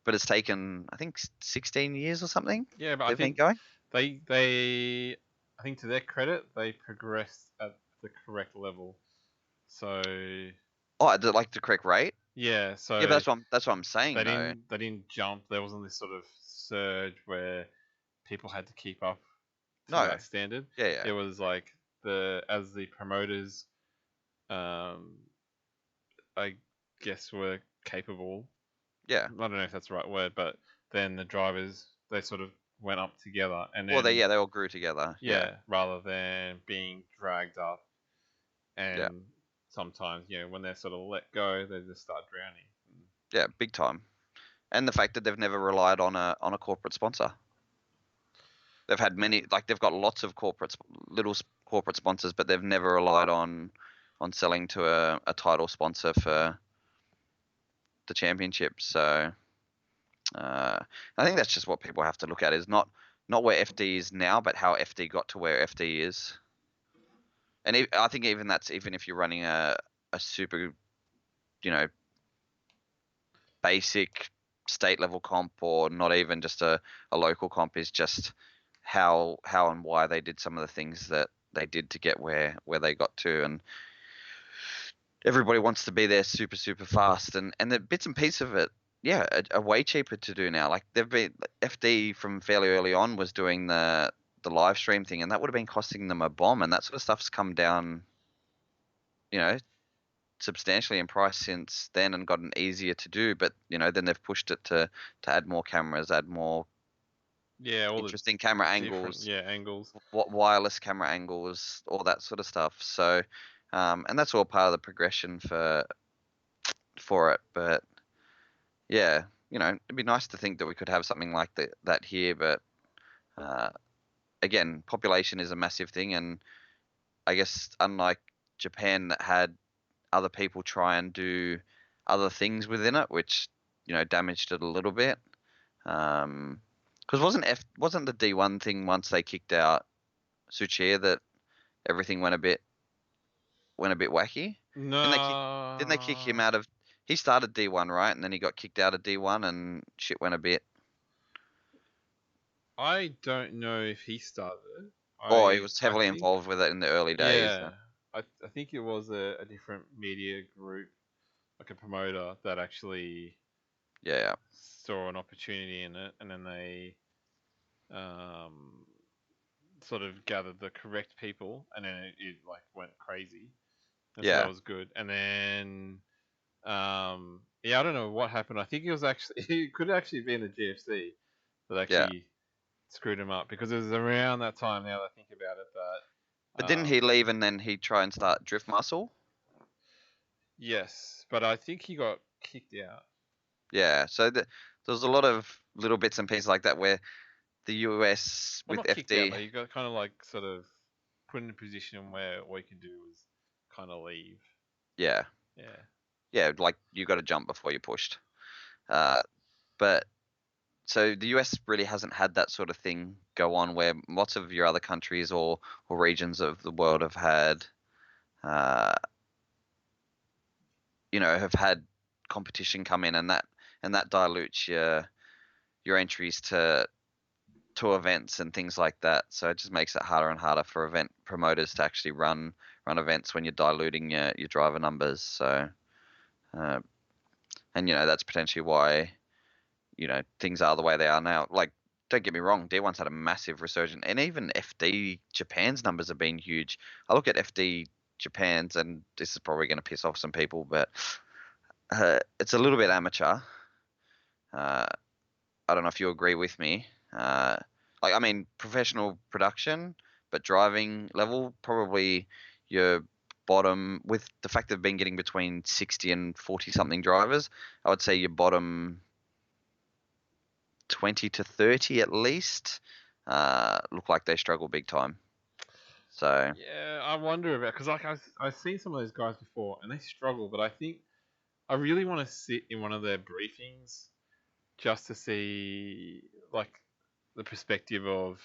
but it's taken, I think, 16 years or something. Yeah, but I think they I think, to their credit, they progressed at the correct level. So, like the correct rate. Yeah, so yeah, that's what I'm saying. They didn't jump. There wasn't this sort of surge where people had to keep up to that standard. Yeah. It was like as the promoters, I guess, were capable. Yeah. I don't know if that's the right word, but then the drivers, they sort of went up together, and then, they all grew together. Yeah. Rather than being dragged up, and sometimes when they're sort of let go, they just start drowning. Yeah, big time. And the fact that they've never relied on a corporate sponsor. They've had many, like, they've got lots of little corporate sponsors, but they've never relied on selling to a title sponsor for the championship. So I think that's just what people have to look at, is not where FD is now, but how FD got to where FD is. And I think even if you're running a super, basic state level comp, or not even just a local comp, is just how and why they did some of the things that they did to get where they got to. And everybody wants to be there super, super fast, and the bits and pieces of it, are way cheaper to do now. Like, they've been, FD from fairly early on was doing the live stream thing, and that would have been costing them a bomb, and that sort of stuff's come down, substantially in price since then, and gotten easier to do. But then they've pushed it to add more cameras, add more all interesting camera angles, angles, wireless camera angles, all that sort of stuff. So and that's all part of the progression for it. But it'd be nice to think that we could have something like that here, but again, population is a massive thing, and I guess unlike Japan that had other people try and do other things within it, which damaged it a little bit. Because wasn't the D1 thing once they kicked out Suchiya that everything went a bit wacky? Didn't they kick didn't they kick him No, out of he started D1, right? And then he got kicked out of D1 and shit went a bit. I don't know if he started. Or he I was I heavily think involved with it in the early days. yeah, I think it was a different media group, like a promoter that actually Yeah. saw an opportunity in it, and then they um sort of gathered the correct people, and then it like went crazy, and so that Yeah. was good. And then yeah, I don't know what happened. I think it was actually it could actually have been the GFC that Yeah. actually screwed him up, because it was around that time, now that I think about it, that But didn't he leave and then he try and start Drift Muscle? yes, but I think he got kicked out. Yeah. So there was a lot of little bits and pieces like that where the US Well, with not kicked out, FD. but he got kind of like sort of put in a position where all you can do is kind of leave. Yeah. Yeah. Yeah. Like you got to jump before you're pushed. But so the US really hasn't had that sort of thing go on where lots of your other countries or regions of the world have had, uh, have had competition come in and that dilutes your entries to events and things like that. So it just makes it harder and harder for event promoters to actually run events when you're diluting your driver numbers. So uh, and that's potentially why things are the way they are now. Like, don't get me wrong, D1's had a massive resurgence, and even FD Japan's numbers have been huge. I look at FD Japan's, and this is probably going to piss off some people, but it's a little bit amateur. Uh, I don't know if you agree with me. Like, I mean, professional production, but driving level, probably your bottom, with the fact they've been getting between 60 and 40 something drivers, I would say your bottom 20 to 30 at least look like they struggle big time. So, Yeah, I wonder about, because like I've seen some of those guys before and they struggle, but I think I really want to sit in one of their briefings just to see like the perspective of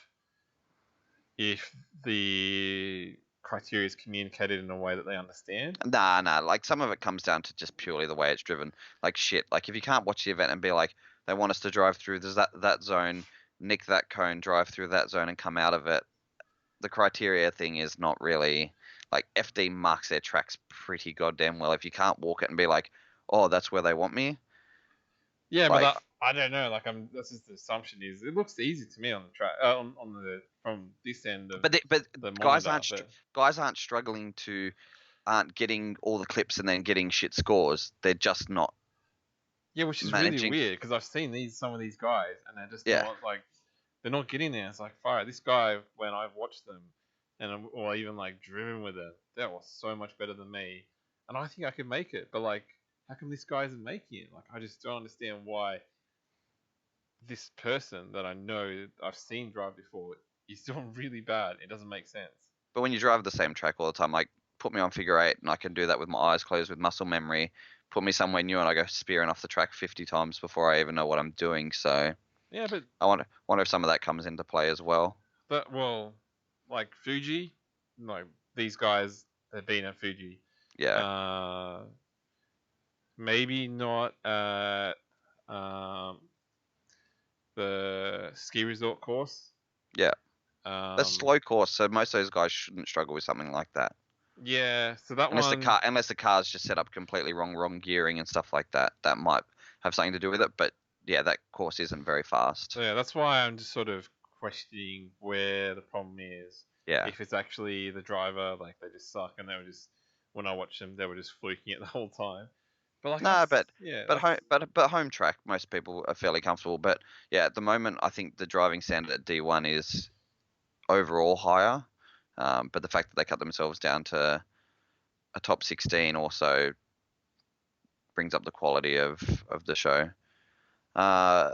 if the criteria is communicated in a way that they understand. nah, like some of it comes down to just purely the way it's driven. Like shit, like if you can't watch the event and be like, they want us to drive through that zone, nick that cone, drive through that zone and come out of it, the criteria thing is not really like FD marks their tracks pretty goddamn well. If you can't walk it and be like, oh, that's where they want me, Yeah, but like I don't know. Like that's just the assumption is it looks easy to me on the track, on the from this end of but the guys monitor, aren't but struggling to aren't getting all the clips and then getting shit scores. They're just not yeah, which is really managing. weird because I've seen some of these guys and they're just Yeah, not like they're not getting there. It's like fire. This guy, when I've watched them or even like driven with it, that was so much better than me, and I think I could make it. But like, how come this guy isn't making it? Like, I just don't understand why this person that I know I've seen drive before is doing really bad. It doesn't make sense. but when you drive the same track all the time, like put me on figure eight and I can do that with my eyes closed with muscle memory. Put me somewhere new and I go spearing off the track 50 times before I even know what I'm doing. So Yeah, but I wonder if some of that comes into play as well. well, like Fuji, like these guys have been at Fuji. Yeah, Uh, maybe not at um, the ski resort course. yeah. That's Um, slow course, so most of those guys shouldn't struggle with something like that. yeah, so that Unless the one, car's just set up completely wrong gearing and stuff like that. That might have something to do with it. But yeah, that course isn't very fast. so yeah, that's why I'm just sort of questioning where the problem is. Yeah. If it's actually the driver, like they just suck, and they were just when I watched them, they were just fluking it the whole time. But like No, yeah, but home but home track, most people are fairly comfortable. But yeah, at the moment, I think the driving standard at D1 is overall higher. But the fact that they cut themselves down to a top 16 also brings up the quality of the show. Uh,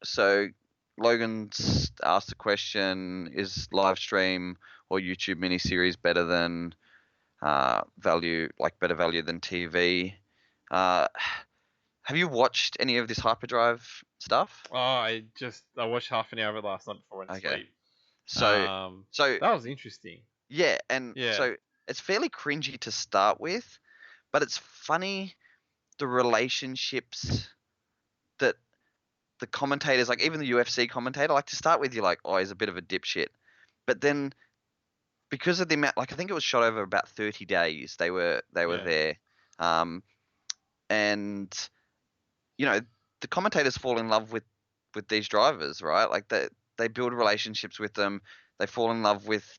so Logan's asked a question: is live stream or YouTube miniseries better than better value than TV? Uh, have you watched any of this Hyperdrive stuff? Oh, I watched half an hour of it last night before I went to Okay. sleep. So so That was interesting. yeah, and Yeah, so it's fairly cringy to start with, but it's funny the relationships that the commentators, like even the UFC commentator, like to start with, you're like, oh, he's a bit of a dipshit. But then because of the amount, like I think it was shot over about 30 days, they were yeah, there, um, and you know the commentators fall in love with these drivers, right? Like they build relationships with them, they fall in love with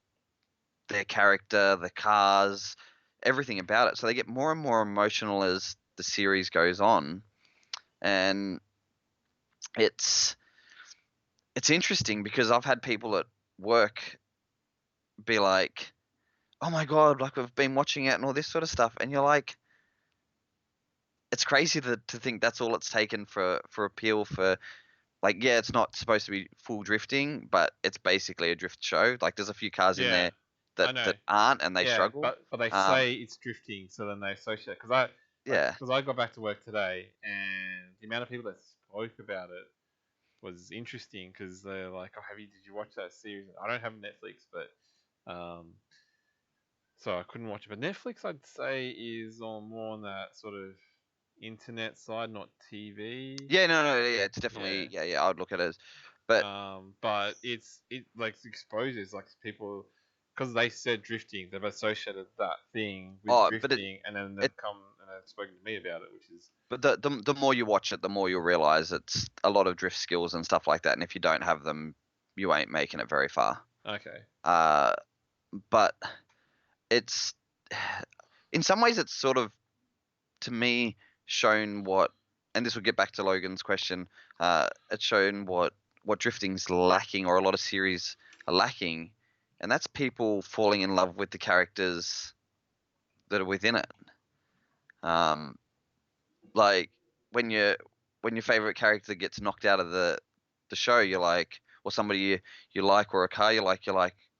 their character, the cars, everything about it. So they get more and more emotional as the series goes on, and it's it's interesting because I've had people at work be like, "Oh my god, like we've been watching it and all this sort of stuff," and you're like, it's crazy to think that's all it's taken for appeal for. Like, yeah, it's not supposed to be full drifting, but it's basically a drift show. Like, there's a few cars in yeah. there I that know. that aren't, and they Yeah, struggle. but they Um, say it's drifting, so then they associate. yeah, Because I got back to work today, and the amount of people that spoke about it was interesting. Because they're like, "Oh, did you watch that series?" I don't have Netflix, but so I couldn't watch it. But Netflix, I'd say, is more on that sort of internet side, not TV. yeah, no, yeah, it's Yeah. definitely, yeah, I would look at it as, but But it like exposes like people because they said drifting, they've associated that thing with oh, drifting, and then it they've come and they've spoken to me about it, which is but the more you watch it, the more you'll realize it's a lot of drift skills and stuff like that. And if you don't have them, you ain't making it very far. okay. Uh, but it's in some ways it's sort of to me shown what, and this will get back to Logan's question. It's shown what drifting's lacking, or a lot of series are lacking, and that's people falling in love with the characters that are within it. Um, like when your favorite character gets knocked out of the show, you're like, or somebody you like, or a car you're like,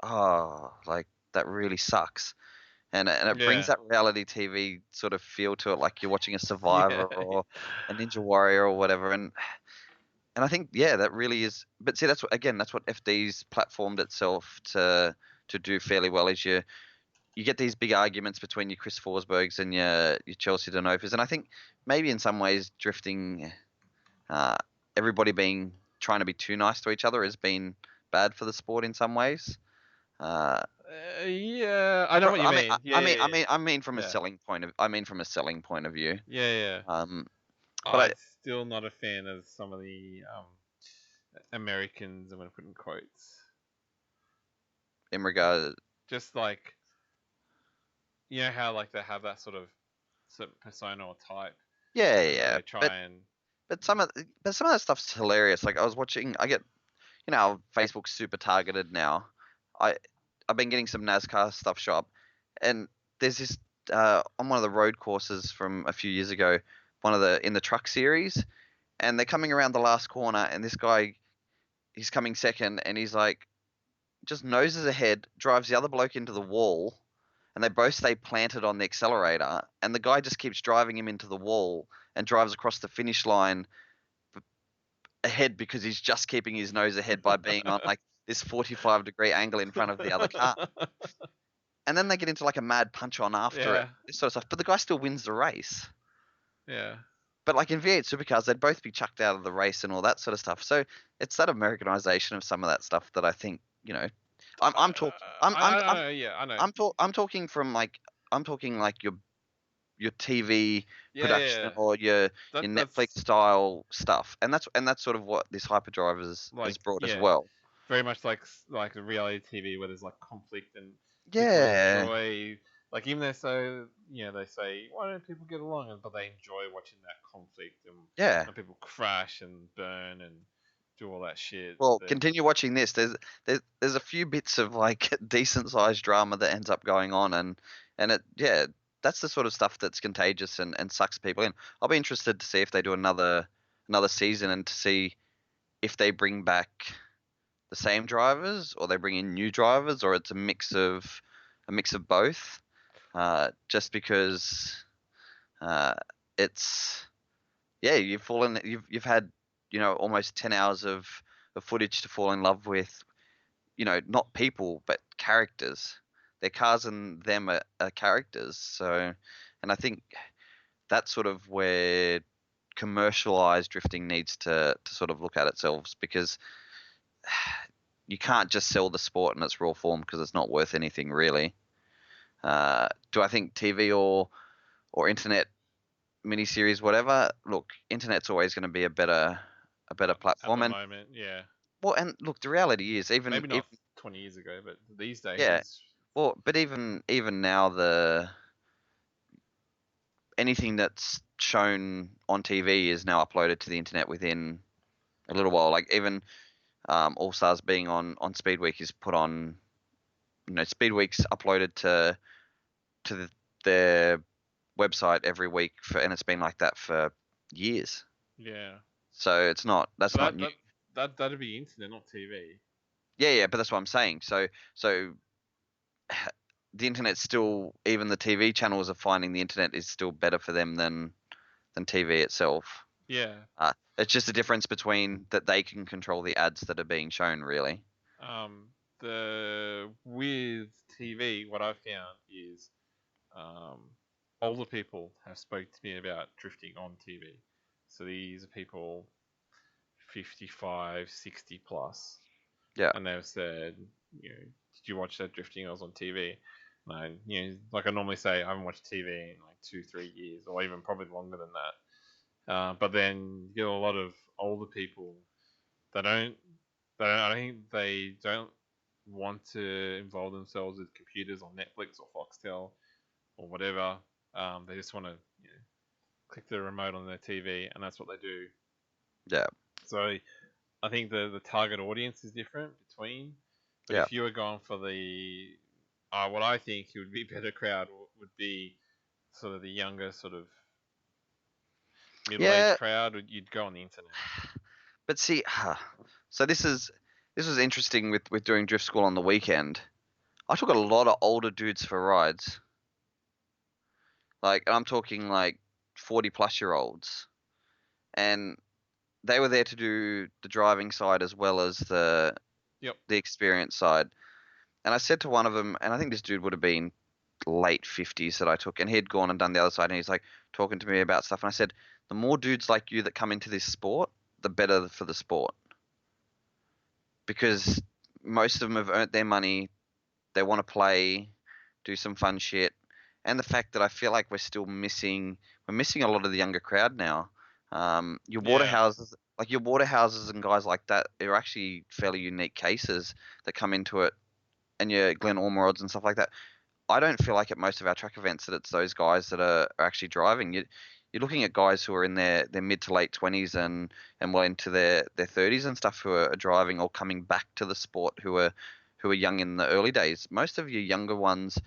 oh, like that really sucks. And it brings Yeah. that reality TV sort of feel to it, like you're watching a Yeah. Survivor or a Ninja Warrior or whatever. And I think, yeah, that really is. But see, that's what FD's platformed itself to do fairly well. Is you get these big arguments between your Chris Forsbergs and your Chelsea Denovas, and I think maybe in some ways drifting, uh, everybody being trying to be too nice to each other has been bad for the sport in some ways. Uh, Yeah, I know what you mean. Yeah, yeah, yeah. I mean from a Yeah. selling point of view. Yeah, yeah. Um, but I'm still not a fan of some of the Americans. I'm gonna put in quotes. in regard, Just like you know how like they have that sort of certain persona or type yeah, where yeah. they try and But some of that stuff's hilarious. Like I was watching, I get, Facebook's super targeted now. I I've been getting some NASCAR stuff show up, and there's this on one of the road courses from a few years ago, one of the in the truck series, and they're coming around the last corner, and this guy, he's coming second, and he's like just noses ahead, drives the other bloke into the wall, and they both stay planted on the accelerator, and the guy just keeps driving him into the wall and drives across the finish line ahead because he's just keeping his nose ahead by being on like this 45-degree angle in front of the other car. And then they get into like a mad punch on after it, yeah, this sort of stuff. But the guy still wins the race. yeah. But like in V8 supercars, they'd both be chucked out of the race and all that sort of stuff. So it's that Americanization of some of that stuff that I think, I'm talking, Yeah, I know. I'm talking like your TV Yeah, production yeah. or your Netflix That's style stuff, and that's sort of what this Hyperdrive has like brought as yeah, well. very much like a reality TV where there's like conflict and people Yeah, enjoy like even though they say why don't people get along, but they enjoy watching that conflict and yeah. when people crash and burn and do all that shit. Well, That continue watching this. There's a few bits of like decent sized drama that ends up going on, and it yeah, that's the sort of stuff that's contagious and sucks people in. I'll be interested to see if they do another season and to see if they bring back the same drivers or they bring in new drivers, or it's a mix of both. Just because it's you've had almost 10 hours of footage to fall in love with, not people but characters. Their cars and them are characters. So, and I think that's sort of where commercialized drifting needs to sort of look at itself, because you can't just sell the sport in its raw form, because it's not worth anything really. Do I think TV or internet miniseries, whatever? Look, internet's always going to be a better At the platform, and moment, yeah. look, the reality is Maybe not 20 years ago, but these days, yeah, but even now, anything that's shown on TV is now uploaded to the internet within a little while. Like even All Stars being on Speed Week is put on. Speed Week's uploaded to their website every week and it's been like that for years. yeah. So that's So not new. that'd be internet, not TV. Yeah, but that's what I'm saying. So the internet's still, even the TV channels are finding the internet is still better for them than TV itself. Yeah. It's just a difference between that they can control the ads that are being shown, really. With TV, what I've found is older people have spoke to me about drifting on TV. So these are people 55, 60 plus. Yeah. And they've said, did you watch that drifting? I was on TV. And like I normally say, I haven't watched TV in like 2-3 years, or even probably longer than that. But then you get a lot of older people that I think they don't want to involve themselves with computers or Netflix or Foxtel or whatever. They just want to click the remote on their TV, and that's what they do. Yeah. So I think the target audience is different between. But if you were going for the what I think would be better crowd would be sort of the younger, sort of middle-aged crowd. You'd go on the internet. But see, so this was interesting with doing drift school on the weekend. I took a lot of older dudes for rides. Like, I'm talking like 40-plus-year-olds, and they were there to do the driving side as well as the experience side. And I said to one of them, and I think this dude would have been late 50s that I took, and he'd gone and done the other side, and he's like talking to me about stuff. And I said, the more dudes like you that come into this sport, the better for the sport. Because most of them have earned their money. They want to play, do some fun shit. And the fact that I feel like we're missing a lot of the younger crowd now. Your Waterhouses and guys like that are actually fairly unique cases that come into it, and your Glenn Ormerods and stuff like that. I don't feel like at most of our track events that it's those guys that are actually driving. You're looking at guys who are in their mid to late 20s and well into their 30s and stuff, who are driving or coming back to the sport, who are young in the early days. Most of your younger ones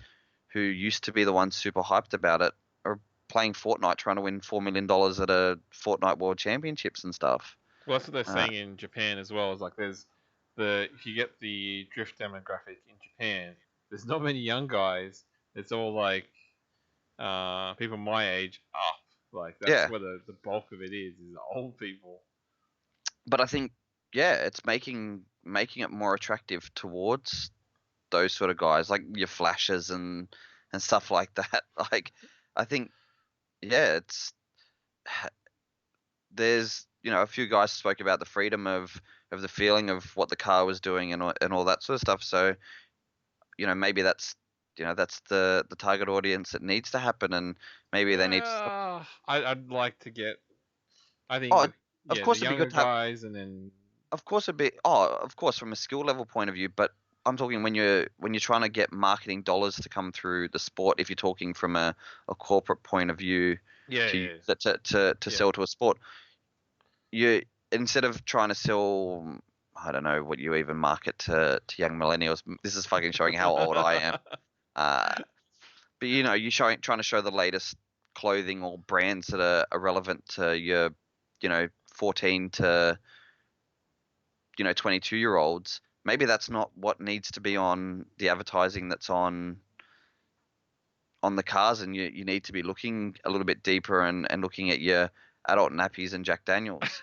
who used to be the ones super hyped about it are playing Fortnite, trying to win $4 million at a Fortnite World Championships and stuff. Well, that's what they're saying in Japan as well. Is like if you get the drift demographic in Japan, there's not many young guys. It's all like people my age up. Like that's where the bulk of it is old people. But I think it's making it more attractive towards those sort of guys, like your Flashes and stuff like that. Like, I think it's there's a few guys spoke about the freedom of the feeling of what the car was doing and all that sort of stuff. So maybe that's that's the target audience that needs to happen, and maybe they need to I'd like to get, I think of course the younger guys, and then of course of course from a skill level point of view, but I'm talking when you're trying to get marketing dollars to come through the sport. If you're talking from a corporate point of view, to sell to a sport, you, instead of trying to sell, I don't know what you even market to young millennials. This is fucking showing how old I am. But you're trying to show the latest clothing or brands that are relevant to your 14 to 22-year-olds, maybe that's not what needs to be on the advertising that's on the cars, and you need to be looking a little bit deeper and looking at your adult nappies and Jack Daniels.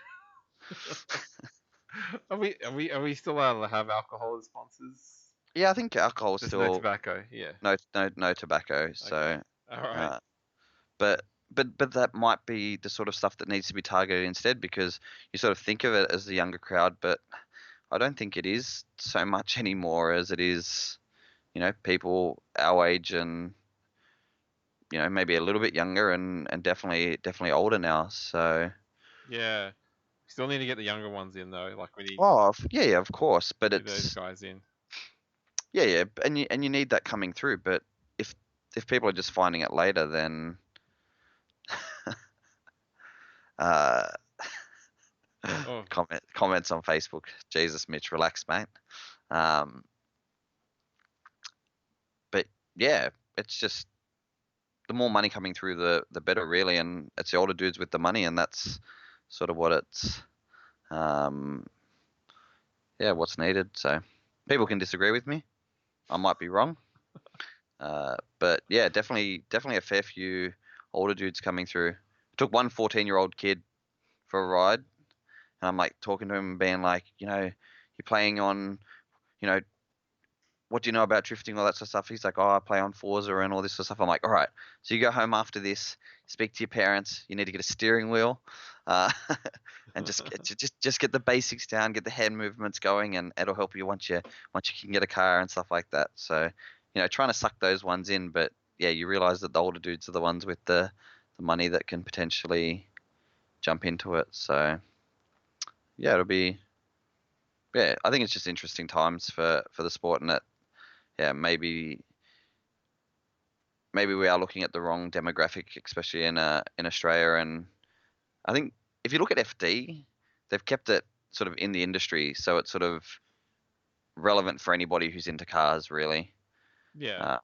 Are we still allowed to have alcohol as sponsors? Yeah, I think alcohol is Just no still tobacco. Yeah. no tobacco. So, Okay. All right. but that might be the sort of stuff that needs to be targeted instead, because you sort of think of it as the younger crowd, but I don't think it is so much anymore as it is, people our age and maybe a little bit younger and definitely older now. So Yeah. Still need to get the younger ones in though. Like we need yeah, of course, but those it's guys in. yeah, and you need that coming through. But if people are just finding it later, then uh, Oh. comments on Facebook. Jesus, Mitch, relax, mate. But yeah, it's just the more money coming through, the better, really. And it's the older dudes with the money, and that's sort of what it's what's needed. So people can disagree with me. I might be wrong. But yeah, definitely a fair few older dudes coming through. I took one 14-year-old kid for a ride, and I'm like talking to him and being like, you're playing on, what do you know about drifting, all that sort of stuff. He's like, oh, I play on Forza and all this sort of stuff. I'm like, all right, so you go home after this, speak to your parents. You need to get a steering wheel, and just get the basics down, get the hand movements going, and it'll help you once you can get a car and stuff like that. So, trying to suck those ones in, but yeah, you realize that the older dudes are the ones with the money that can potentially jump into it. So, yeah, I think it's just interesting times for the sport, and maybe we are looking at the wrong demographic, especially in Australia. And I think if you look at FD, they've kept it sort of in the industry, so it's sort of relevant for anybody who's into cars, really. Yeah.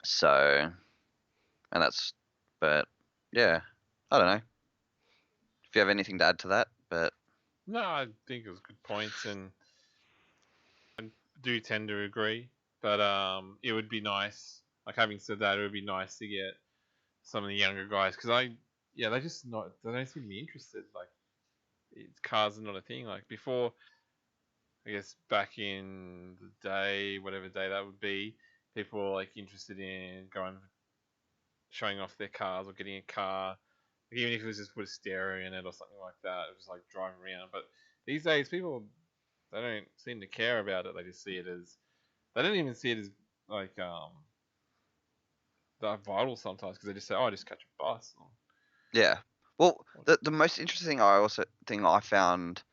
So, and that's, but yeah, I don't know if you have anything to add to that, but No, I think it was good points, and I do tend to agree. But it would be nice. Like having said that, it would be nice to get some of the younger guys because they just not they don't seem to be interested. Like cars are not a thing. Like before, I guess back in the day, whatever day that would be, people were like interested in going showing off their cars or getting a car. Like, even if it was just put a stereo in it or something like that, it was like driving around. But these days, people they don't seem to care about it. They just see it as they don't even see it as like that vital sometimes because they just say, "Oh, I just catch a bus." yeah. Well, the most interesting thing I found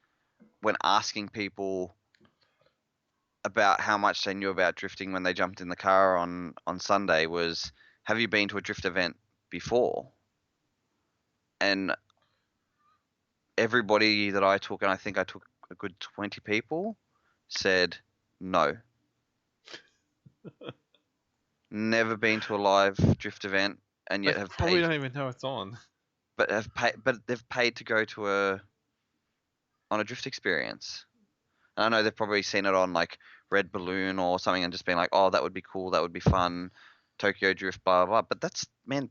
when asking people about how much they knew about drifting when they jumped in the car on Sunday was, have you been to a drift event before? And everybody that I took, and I think I took a good 20 people, said no. Never been to a live drift event, and yet They have probably paid, don't even know it's on. but they've paid to go to on a drift experience. And I know they've probably seen it on like Red Balloon or something and just been like, oh, that would be cool, that would be fun, Tokyo Drift, blah blah blah. But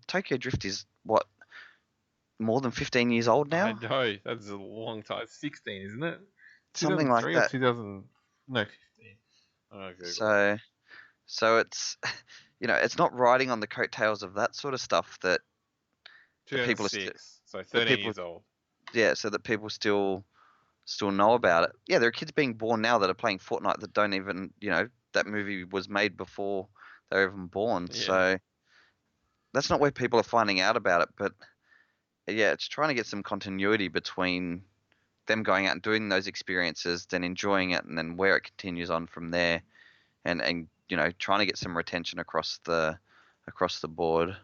Tokyo Drift is what, more than 15 years old now? I know that's a long time. 16, isn't it? Something like 2003 or that. 2000? No, 15. Oh, Google. So it's it's not riding on the coattails of that sort of stuff that the people are 2006, so 13 years old. Yeah, so that people still know about it. Yeah, there are kids being born now that are playing Fortnite that don't even, that movie was made before they were even born. Yeah. So that's not where people are finding out about it. But yeah, it's trying to get some continuity between them going out and doing those experiences, then enjoying it, and then where it continues on from there, and trying to get some retention across the board.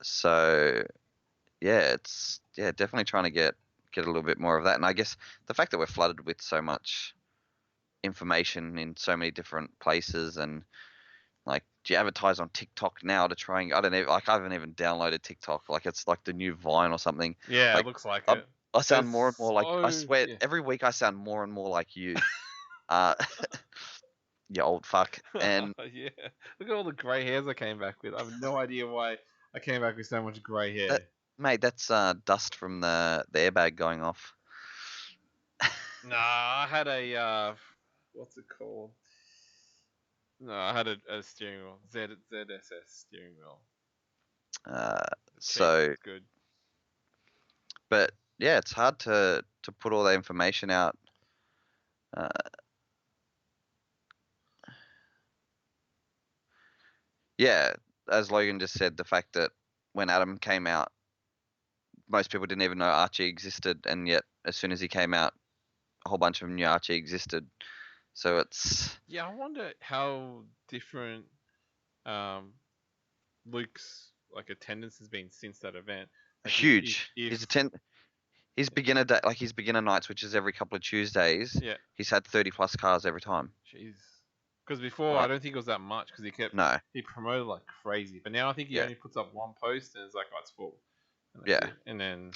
So yeah, it's definitely trying to get a little bit more of that. And I guess the fact that we're flooded with so much information in so many different places, and like, do you advertise on TikTok now to try and, I don't know, like I haven't even downloaded TikTok, like it's like the new Vine or something. Yeah, like, it looks like I'd, it. I sound more and more like. I so swear, yeah. every week I sound more and more like you. Uh, you old fuck. And Yeah. Look at all the grey hairs I came back with. I have no idea why I came back with so much grey hair. mate, that's dust from the airbag going off. Nah, I had a what's it called? No, I had a steering wheel. ZSS steering wheel. Cheap, So, it's good. but yeah, it's hard to put all that information out. Uh, yeah, as Logan just said, the fact that when Adam came out, most people didn't even know Archie existed, and yet as soon as he came out, a whole bunch of them knew Archie existed. So it's Yeah, I wonder how different um Luke's like attendance has been since that event. Like huge. if His beginner day, like his beginner nights, which is every couple of Tuesdays, yeah, he's had 30 plus cars every time. jeez. Because before I Like, don't think it was that much because no, he promoted like crazy, but now I think he yeah, only puts up one post and it's like, oh, it's full, and that's yeah, it. And then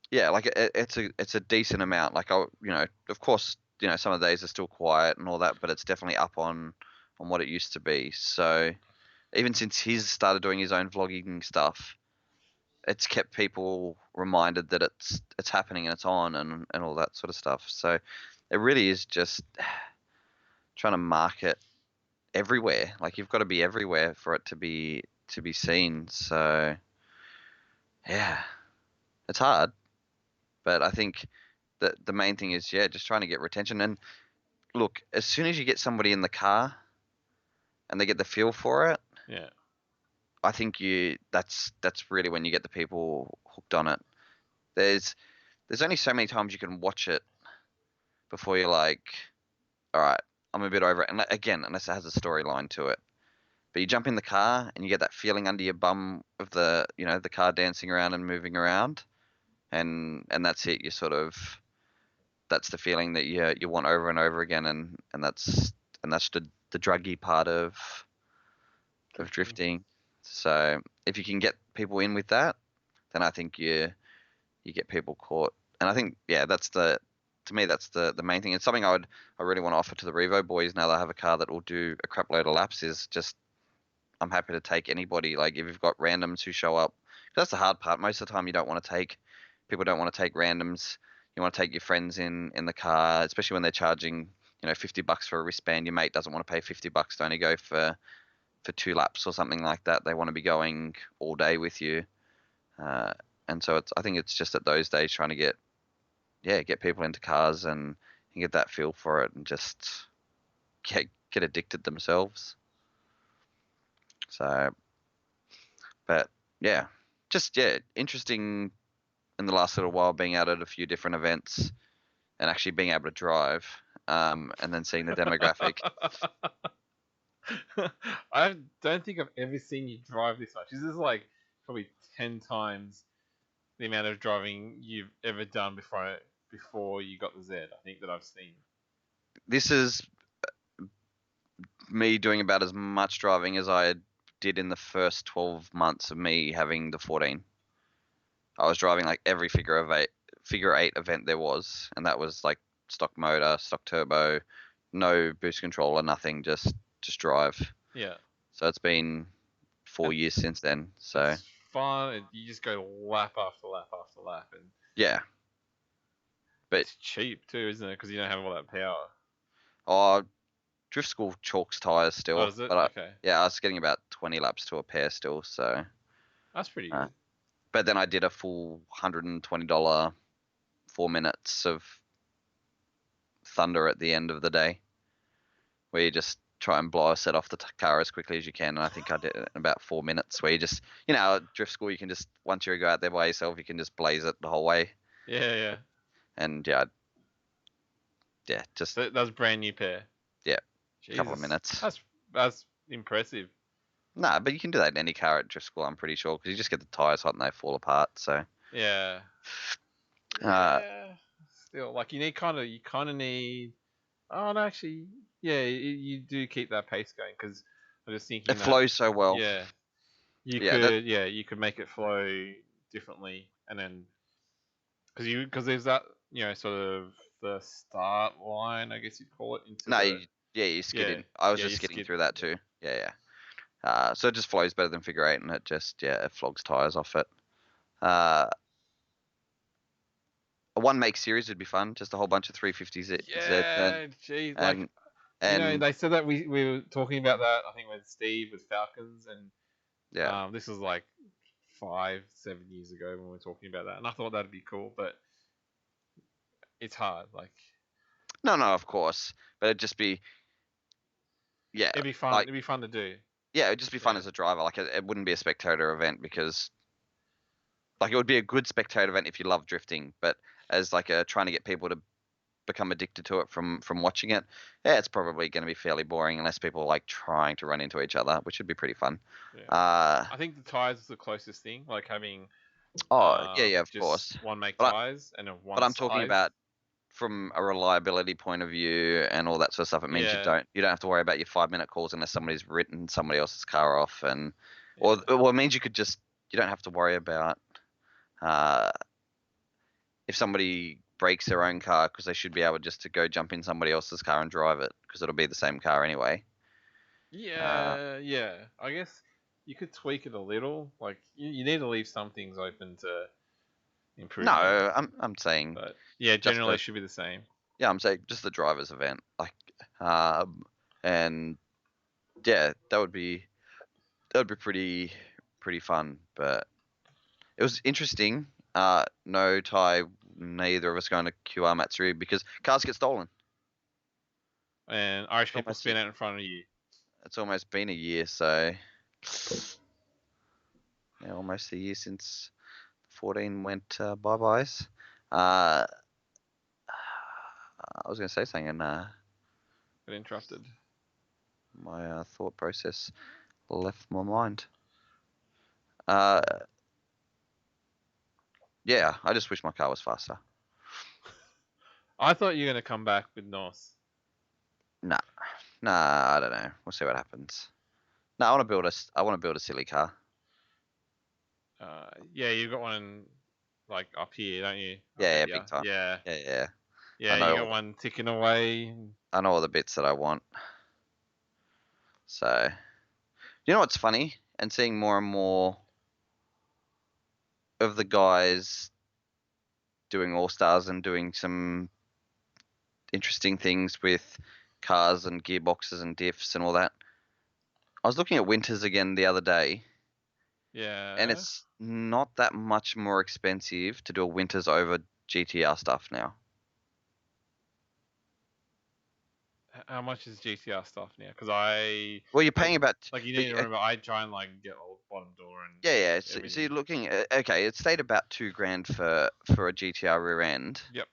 yeah. Like it's a decent amount. Like of course, some of the days are still quiet and all that, but it's definitely up on what it used to be. So even since he's started doing his own vlogging stuff, it's kept people reminded that it's happening and it's on and all that sort of stuff. So it really is just trying to market everywhere. Like you've got to be everywhere for it to be seen. So yeah, it's hard, but I think that the main thing is just trying to get retention. And look, as soon as you get somebody in the car and they get the feel for it, yeah, I think that's really when you get the people hooked on it. There's only so many times you can watch it before you're like, all right, I'm a bit over it. And again, unless it has a storyline to it. But you jump in the car and you get that feeling under your bum of the car dancing around and moving around, and that's it. You sort of that's the feeling that you want over and over again, and that's the druggy part of drifting. So if you can get people in with that, then I think you get people caught. And I think that's to me that's the main thing. It's something I really want to offer to the Revo boys now that I have a car that will do a crap load of laps. Is just I'm happy to take anybody. Like if you've got randoms who show up, 'cause that's the hard part. Most of the time, you don't want to take people don't want to take randoms. You want to take your friends in the car, especially when they're charging $50 for a wristband. Your mate doesn't want to pay $50 to only go for 2 laps or something like that. They want to be going all day with you. And so I think it's just at those days trying to get people into cars and get that feel for it and just get addicted themselves. So, but just interesting in the last little while being out at a few different events and actually being able to drive, and then seeing the demographic. I don't think I've ever seen you drive this much. This is like probably 10 times the amount of driving you've ever done before you got the Z. I think that I've seen. This is me doing about as much driving as I did in the first 12 months of me having the 14. I was driving like every figure eight event there was, and that was like stock motor, stock turbo, no boost controller, nothing, just drive. Yeah. So it's been 4 years since then. So It's fun. And you just go lap after lap after lap, and yeah, but it's cheap too, isn't it? Because you don't have all that power. oh, drift school chalks tires Oh, still, is it? but Okay. I was getting about 20 laps to a pair still. So, That's pretty good. but then I did a full $120 4 minutes of thunder at the end of the day, where you just try and blow a set off the car as quickly as you can. And I think I did it in about 4 minutes, where you just, at drift school, you can just, once you go out there by yourself, you can just blaze it the whole way. Yeah. And just That was a brand new pair. Yeah, Jesus. couple of minutes. That's impressive. Nah, but you can do that in any car at drift school, I'm pretty sure, because you just get the tires hot and they fall apart. So Yeah. Uh, Still, like you kind of need. Oh, no, actually, yeah, you do keep that pace going because I'm just thinking it that. flows so well. Yeah, you Yeah, could. You could make it flow differently, and then because there's that sort of the start line, I guess you'd call it, into No, the you skid yeah in. I was yeah just you skidding skid through that too. Yeah. So it just flows better than figure eight, and it just it flogs tires off it. A one make series would be fun. Just a whole bunch of 350s Z yeah geez like and and they said that we were talking about that I think with Steve with Falcons and yeah. this was like 5-7 years ago when we were talking about that and I thought that'd be cool but it's hard like No, of course, but it'd just be yeah, like it'd be fun to do it'd just be fun yeah as a driver. Like it wouldn't be a spectator event because like it would be a good spectator event if you love drifting, but as like a trying to get people to become addicted to it from watching it, it's probably going to be fairly boring unless people are like trying to run into each other, which would be pretty fun. yeah Uh, I think the tires is the closest thing like having yeah, of just course. one make But tires and of but one I'm talking size about from a reliability point of view and all that sort of stuff. It means yeah you don't have to worry about your 5 minute calls unless somebody's written somebody else's car off, and yeah or it means you don't have to worry about uh, if somebody breaks their own car because they should be able just to go jump in somebody else's car and drive it because it'll be the same car anyway. Yeah. I guess you could tweak it a little. Like you need to leave some things open to improvement. No, I'm saying But yeah, just generally the it should be the same. I'm saying just the drivers event, like, and yeah, that would be pretty fun. But it was interesting. No Ty, neither of us going to QR Matsuri because cars get stolen. And Irish It's people almost spin out in front of you. it's almost been a year, so yeah, almost a year since 14 went bye byes. I was going to say something, and Got interrupted. my thought process left my mind. Uh, yeah, I just wish my car was faster. I thought you were gonna come back with Norse. Nah, I don't know. We'll see what happens. No, I want to build a silly car. Yeah, you got one like up here, don't you? I Yeah, bet big ya. time. Yeah. Yeah. I Yeah, you know got one ticking away. I know all the bits that I want. So, you know what's funny? And seeing more and more of the guys doing all stars and doing some interesting things with cars and gearboxes and diffs and all that. I was looking at Winters again the other day, and Yeah. it's not that much more expensive to do a Winters over GTR stuff now. How much is GTR stuff now? Because Well, you're paying about like you but need to remember, I try and like get old bottom door and yeah. So everything. you're looking at, okay, it stayed about $2,000 for a GTR rear end. Yep.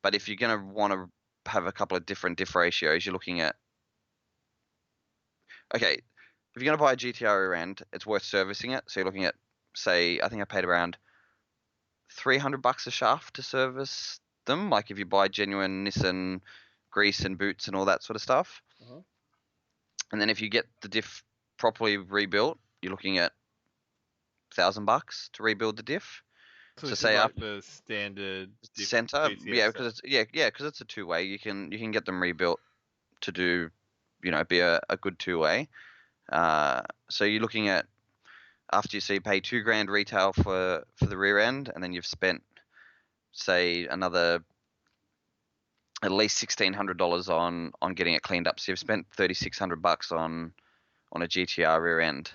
But if you're gonna want to have a couple of different diff ratios, you're looking at okay. If you're gonna buy a GTR rear end, it's worth servicing it. So you're looking at, say, I think I paid around $300 a shaft to service them. Like if you buy genuine Nissan grease and boots and all that sort of stuff. Uh-huh. And then if you get the diff properly rebuilt, you're looking at $1,000 to rebuild the diff. So So this say is up like the standard center, GTS because it's a two-way. You can get them rebuilt to do, be a good two-way. So you're looking at after you pay $2,000 retail for the rear end, and then you've spent say another at least $1,600 on getting it cleaned up. So you've spent $3,600 on a GTR rear end.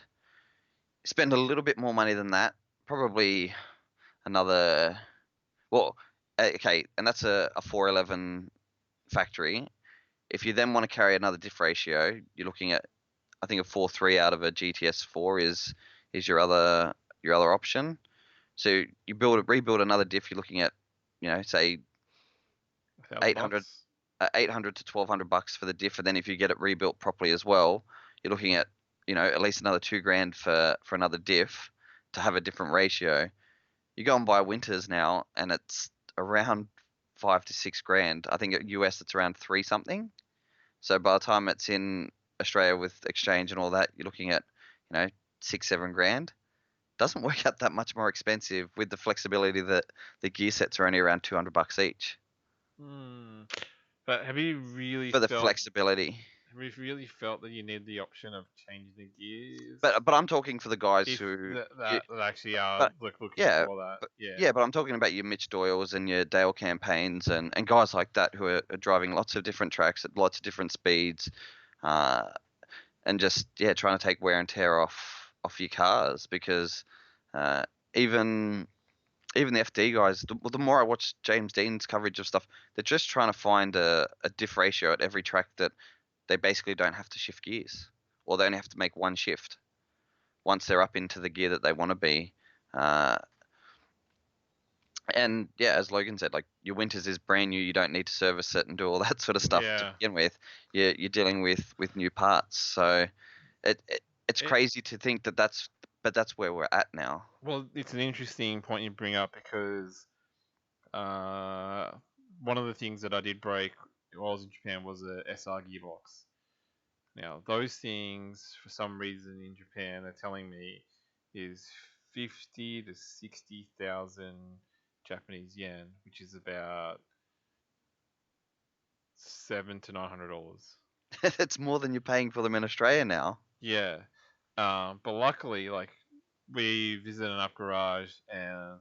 Spend a little bit more money than that, probably another. Well, okay, and that's a 411 factory. If you then want to carry another diff ratio, you're looking at, I think, a 4.3 out of a GTS 4 is your other option. So you rebuild another diff, you're looking at, say $800 $1,000. $800 to $1,200 for the diff, and then if you get it rebuilt properly as well, you're looking at at least another $2,000 for another diff to have a different ratio. You go and buy Winters now, and it's around $5,000 to $6,000. I think at US it's around 3 something. So by the time it's in Australia with exchange and all that, you're looking at $6-7 grand. doesn't work out that much more expensive with the flexibility that the gear sets are only around $200 each Hmm. But have you really for the felt flexibility. that you need the option of changing the gears? But I'm talking for the guys If who, that actually are but like looking yeah, for that, but yeah. yeah, but I'm talking about your Mitch Doyles and your Dale Campaigns and guys like that who are driving lots of different tracks at lots of different speeds, uh, and just trying to take wear and tear off your cars because uh, even even the FD guys, the more I watch James Dean's coverage of stuff, they're just trying to find a diff ratio at every track that they basically don't have to shift gears, or they only have to make one shift once they're up into the gear that they want to be. Uh, and yeah, as Logan said, like your Winters is brand new. You don't need to service it and do all that sort of stuff to Yeah. begin with. You're dealing with new parts, so it's It, crazy to think but that's where we're at now. well, it's an interesting point you bring up because uh, one of the things that I did break while I was in Japan was a SR gearbox. Now, those things, for some reason in Japan, they're telling me is 50 to 60,000 Japanese yen, which is about $700 to $900. It's more than you're paying for them in Australia now. Yeah, but luckily, like we visited an up garage and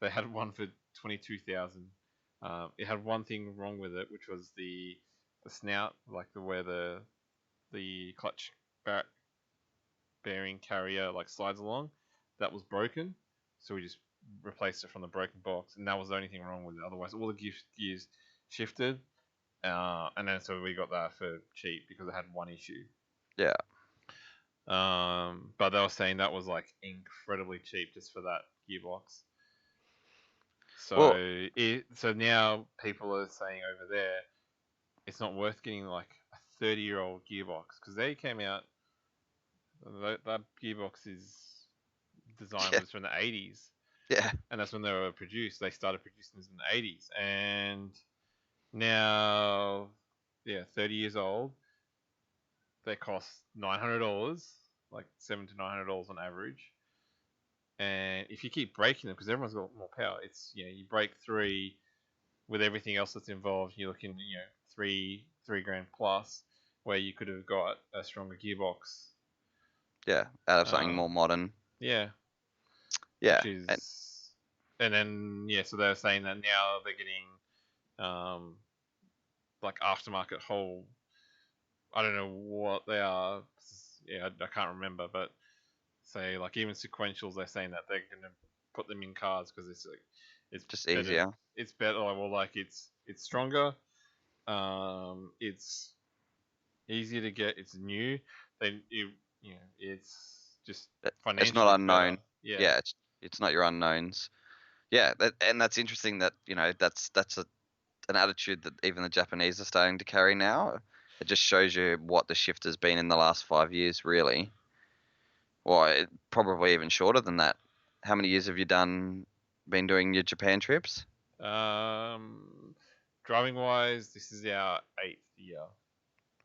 they had one for 22,000. It had one thing wrong with it, which was the snout, like where the clutch back bearing carrier like slides along, that was broken. So we just replaced it from the broken box, and that was the only thing wrong with it. Otherwise, all the gears shifted, and then so we got that for cheap because it had one issue. Yeah. But they were saying that was like incredibly cheap just for that gearbox. Well, So now people are saying over there it's not worth getting like a 30-year-old gearbox because they came out. That gearbox is design yeah, was from the 80s, yeah, and that's when they were produced. They started producing this in the 80s, and now, yeah, 30 years old. They cost $900, like $700 to $900 on average. And if you keep breaking them, because everyone's got more power, it's you break three with everything else that's involved. You're looking three grand plus, where you could have got a stronger gearbox. yeah. Out of something Uh, more modern. yeah, Yeah, which and is, and then so they're saying that now they're getting um like aftermarket whole. I don't know what they are. Yeah, I can't remember, but say like even sequentials, they're saying that they're gonna put them in cars because it's like it's just better. easier. It's better. Well, like it's stronger. It's easier to get. It's new. It's just It's not financially better. unknown. Yeah, Yeah, it's not your unknowns. Yeah, and that's interesting that that's an attitude that even the Japanese are starting to carry now. It just shows you what the shift has been in the last 5 years, really. Well, probably even shorter than that. How many years have you been doing your Japan trips? Um, driving wise, this is our 8th year.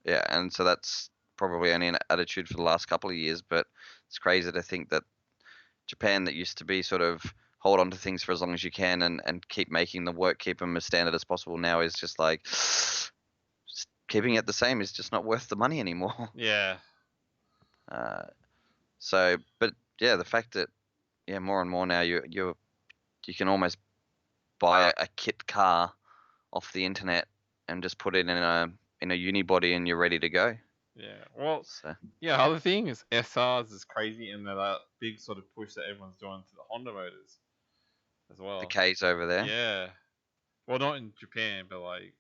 Yeah, and so that's probably only an attitude for the last couple of years, but it's crazy to think that Japan, that used to be sort of hold on to things for as long as you can and keep making them work, keep them as standard as possible, now is just like just keeping it the same is just not worth the money anymore. Yeah, Uh, but yeah, the fact that more and more now you can almost buy a kit car off the internet and just put it in a unibody and you're ready to go. yeah. Well, So yeah. Other thing is SRs is crazy, and that big sort of push that everyone's doing to the Honda motors as the well. K's over there, Yeah. Well, not in Japan, but like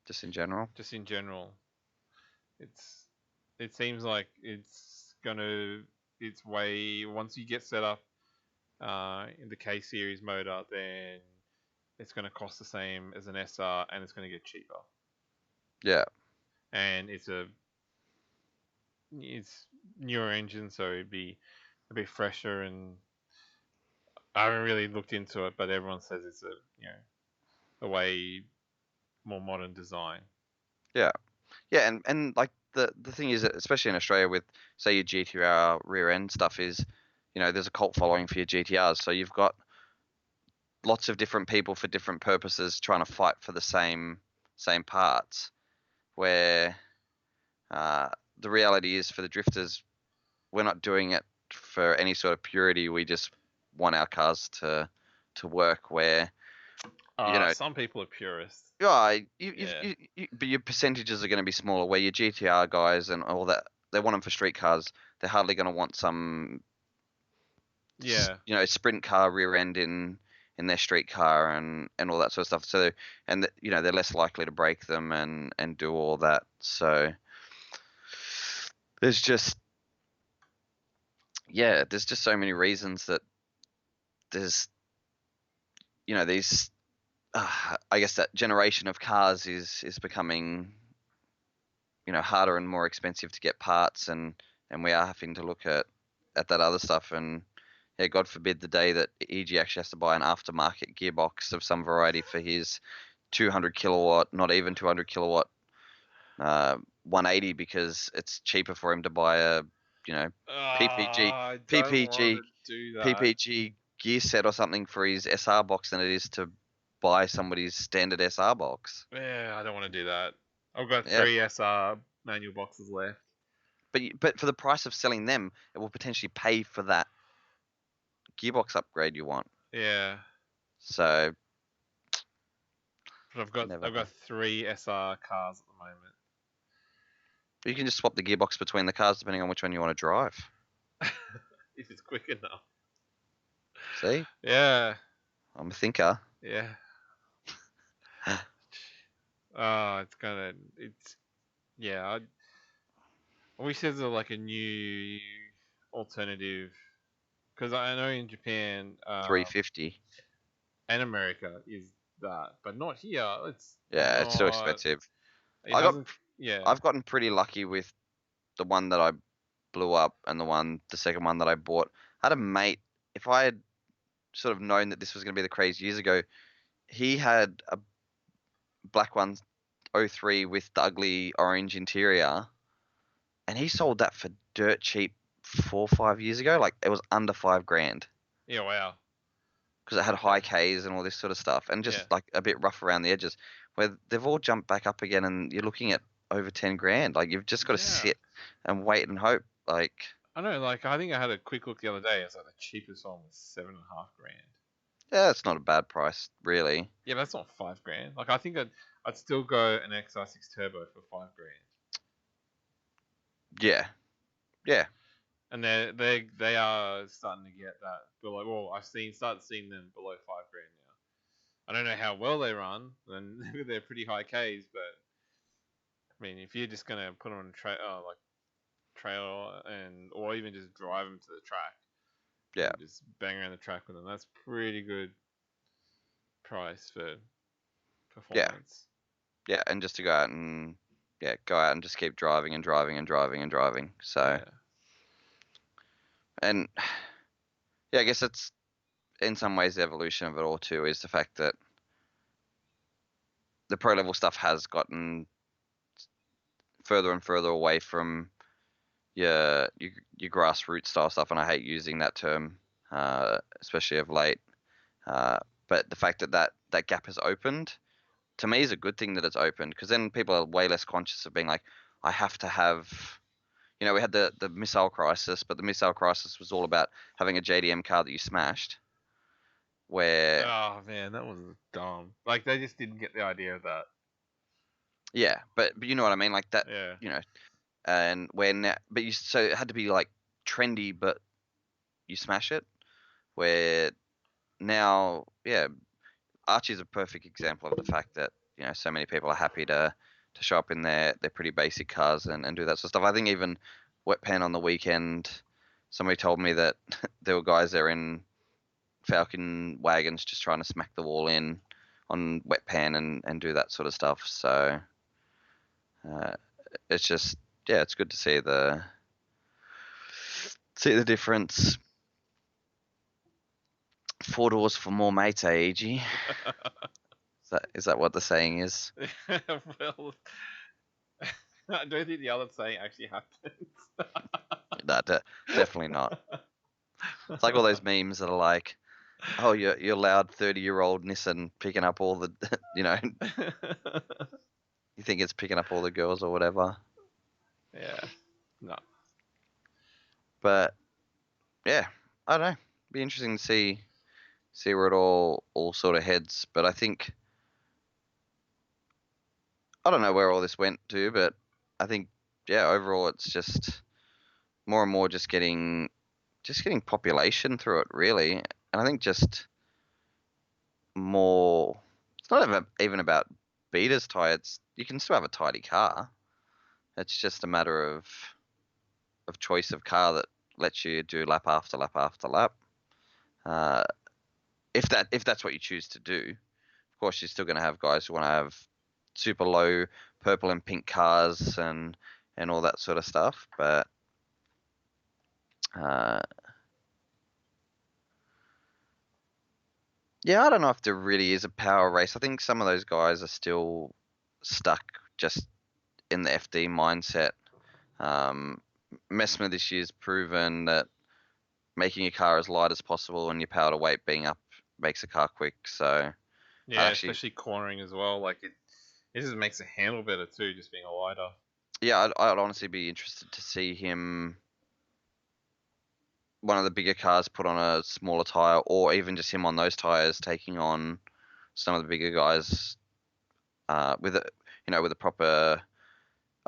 just in general. just in general. It's it seems like it's way once you get set up in the K series motor, then it's gonna cost the same as an SR, and it's gonna get cheaper. Yeah, And it's newer engine, so it'd be a bit fresher. And I haven't really looked into it, but everyone says it's a way more modern design. yeah, yeah, and like the thing is, that especially in Australia with say your GTR rear end stuff is there's a cult following for your GTRs. So you've got lots of different people for different purposes trying to fight for the same parts. Where the reality is, for the drifters, we're not doing it for any sort of purity. We just want our cars to work. Where Some people are purists. yeah, Yeah. but your percentages are going to be smaller. Where your GTR guys and all that, they want them for street cars. They're hardly going to want some Yeah. sprint car rear end in their street car and all that sort of stuff. So they're less likely to break them and do all that. So there's just so many reasons that there's these I guess that generation of cars is becoming harder and more expensive to get parts, and we are having to look at that other stuff. And yeah, God forbid the day that EG actually has to buy an aftermarket gearbox of some variety for his 200 kilowatt, not even 200 kilowatt 180, because it's cheaper for him to buy a PPG I don't want PPG to do that. PPG gear set or something for his SR box than it is to buy somebody's standard SR box. Yeah, I don't want to do that. I've got Yeah. 3 SR manual boxes left. But for the price of selling them, it will potentially pay for that gearbox upgrade you want. Yeah. So But I've got 3 SR cars at the moment. you can just swap the gearbox between the cars depending on which one you want to drive. If it's quick enough. See? Yeah. I'm a thinker. Yeah. Yeah. I wish there's a new alternative, because I know in Japan 350. and America is that, but not here. It's too not. expensive. It I got doesn't. Yeah. I've gotten pretty lucky with the one that I blew up and the second one that I bought. I had a mate. If I had sort of known that this was going to be the craze years ago, he had a black one 03 with the ugly orange interior, and he sold that for dirt cheap 4 or 5 years ago. Like, it was under $5,000 Yeah. Wow. because it had high Ks and all this sort of stuff, and just Yeah. like a bit rough around the edges. Where they've all jumped back up again, and you're looking at over $10,000. Like, you've just got to Yeah. sit and wait and hope. Like, I know. I think I had a quick look the other day. It's like the cheapest one was $7,500. yeah, it's not a bad price, really. Yeah, but that's not $5,000. I think I'd still go an XR6 Turbo for $5,000. Yeah, yeah, And they are starting to get that below. Well, started seeing them below $5,000 now. I don't know how well they run, and they're pretty high Ks. But I mean, if you're just gonna put them on trail or even just drive them to the track, yeah. just bang around the track with them, that's pretty good price for performance. Yeah, and just to go out and just keep driving and driving and driving and driving. So, Yeah. and yeah, I guess it's in some ways the evolution of it all too, is the fact that the pro level stuff has gotten further and further away from your grassroots style stuff, and I hate using that term, especially of late. But the fact that gap has opened, to me, is a good thing that it's opened, because then people are way less conscious of being like, I have to have. We had the missile crisis, but the missile crisis was all about having a JDM car that you smashed. Where Oh man, that was dumb. Like, they just didn't get the idea of that. yeah, but you know what I mean, like that. Yeah. And when so it had to be like trendy, but you smash it. Where now, yeah, Archie's a perfect example of the fact that so many people are happy to show up in their pretty basic cars and do that sort of stuff. I think even Wet Pen on the weekend, somebody told me that there were guys there in Falcon wagons just trying to smack the wall in on Wet Pen and do that sort of stuff. So it's just, yeah, it's good to see the difference. 4 doors for more mates, AEG. Is that what the saying is? Well, I don't think the other saying actually happens. No, definitely not. It's like all those memes that are like, oh, your loud 30-year-old Nissan picking up all the, you know, you think it's picking up all the girls or whatever. Yeah. No. But yeah, I don't know. Be interesting to see where it all sort of heads. But I think I don't know where all this went to, but I think yeah, overall it's just more and more just getting population through it really, and I think just more. It's not even about beaters tie. It's you can still have a tidy car. It's just a matter of choice of car that lets you do lap after lap after lap. Uh, if that's what you choose to do, of course you're still going to have guys who want to have super low purple and pink cars and all that sort of stuff. But uh, yeah, I don't know if there really is a power race. I think some of those guys are still stuck just in the FD mindset. Messmer this year's proven that making your car as light as possible and your power to weight being up makes a car quick. So Yeah, especially cornering as well. Like it just makes it handle better too, just being a lighter. yeah, I'd honestly be interested to see him one of the bigger cars put on a smaller tire, or even just him on those tires taking on some of the bigger guys with with a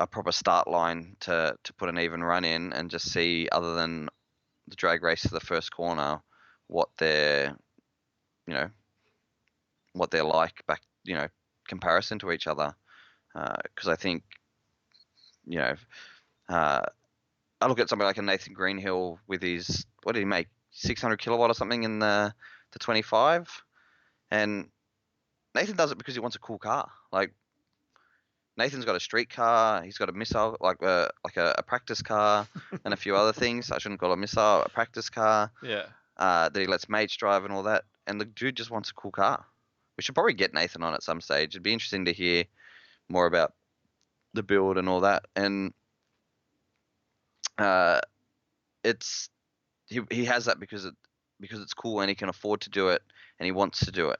proper start line to put an even run in, and just see, other than the drag race to the first corner, what they're like back, comparison to each other. Because I think, uh, I look at somebody like a Nathan Greenhill with his, what did he make, 600 kilowatt or something in the 25, and Nathan does it because he wants a cool car. Like, Nathan's got a street car, he's got a missile, like a practice car, and a few other things. I shouldn't call it a missile, a practice car. Yeah. That he lets mates drive and all that. And the dude just wants a cool car. We should probably get Nathan on at some stage. It'd be interesting to hear more about the build and all that. And it's he has that because it's cool and he can afford to do it and he wants to do it.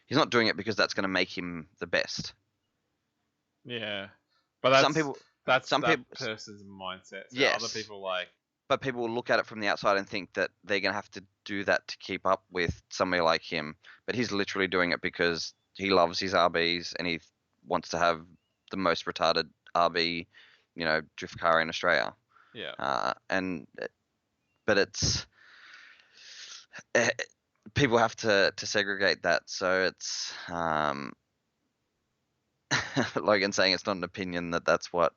He's not doing it because that's going to make him the best. Yeah, but that's some that person's mindset. So yes. Other people like. But people will look at it from the outside and think that they're going to have to do that to keep up with somebody like him. But he's literally doing it because he loves his RBs and he wants to have the most retarded RB, drift car in Australia. Yeah. But it's people have to segregate that. So it's Logan saying it's not an opinion that's what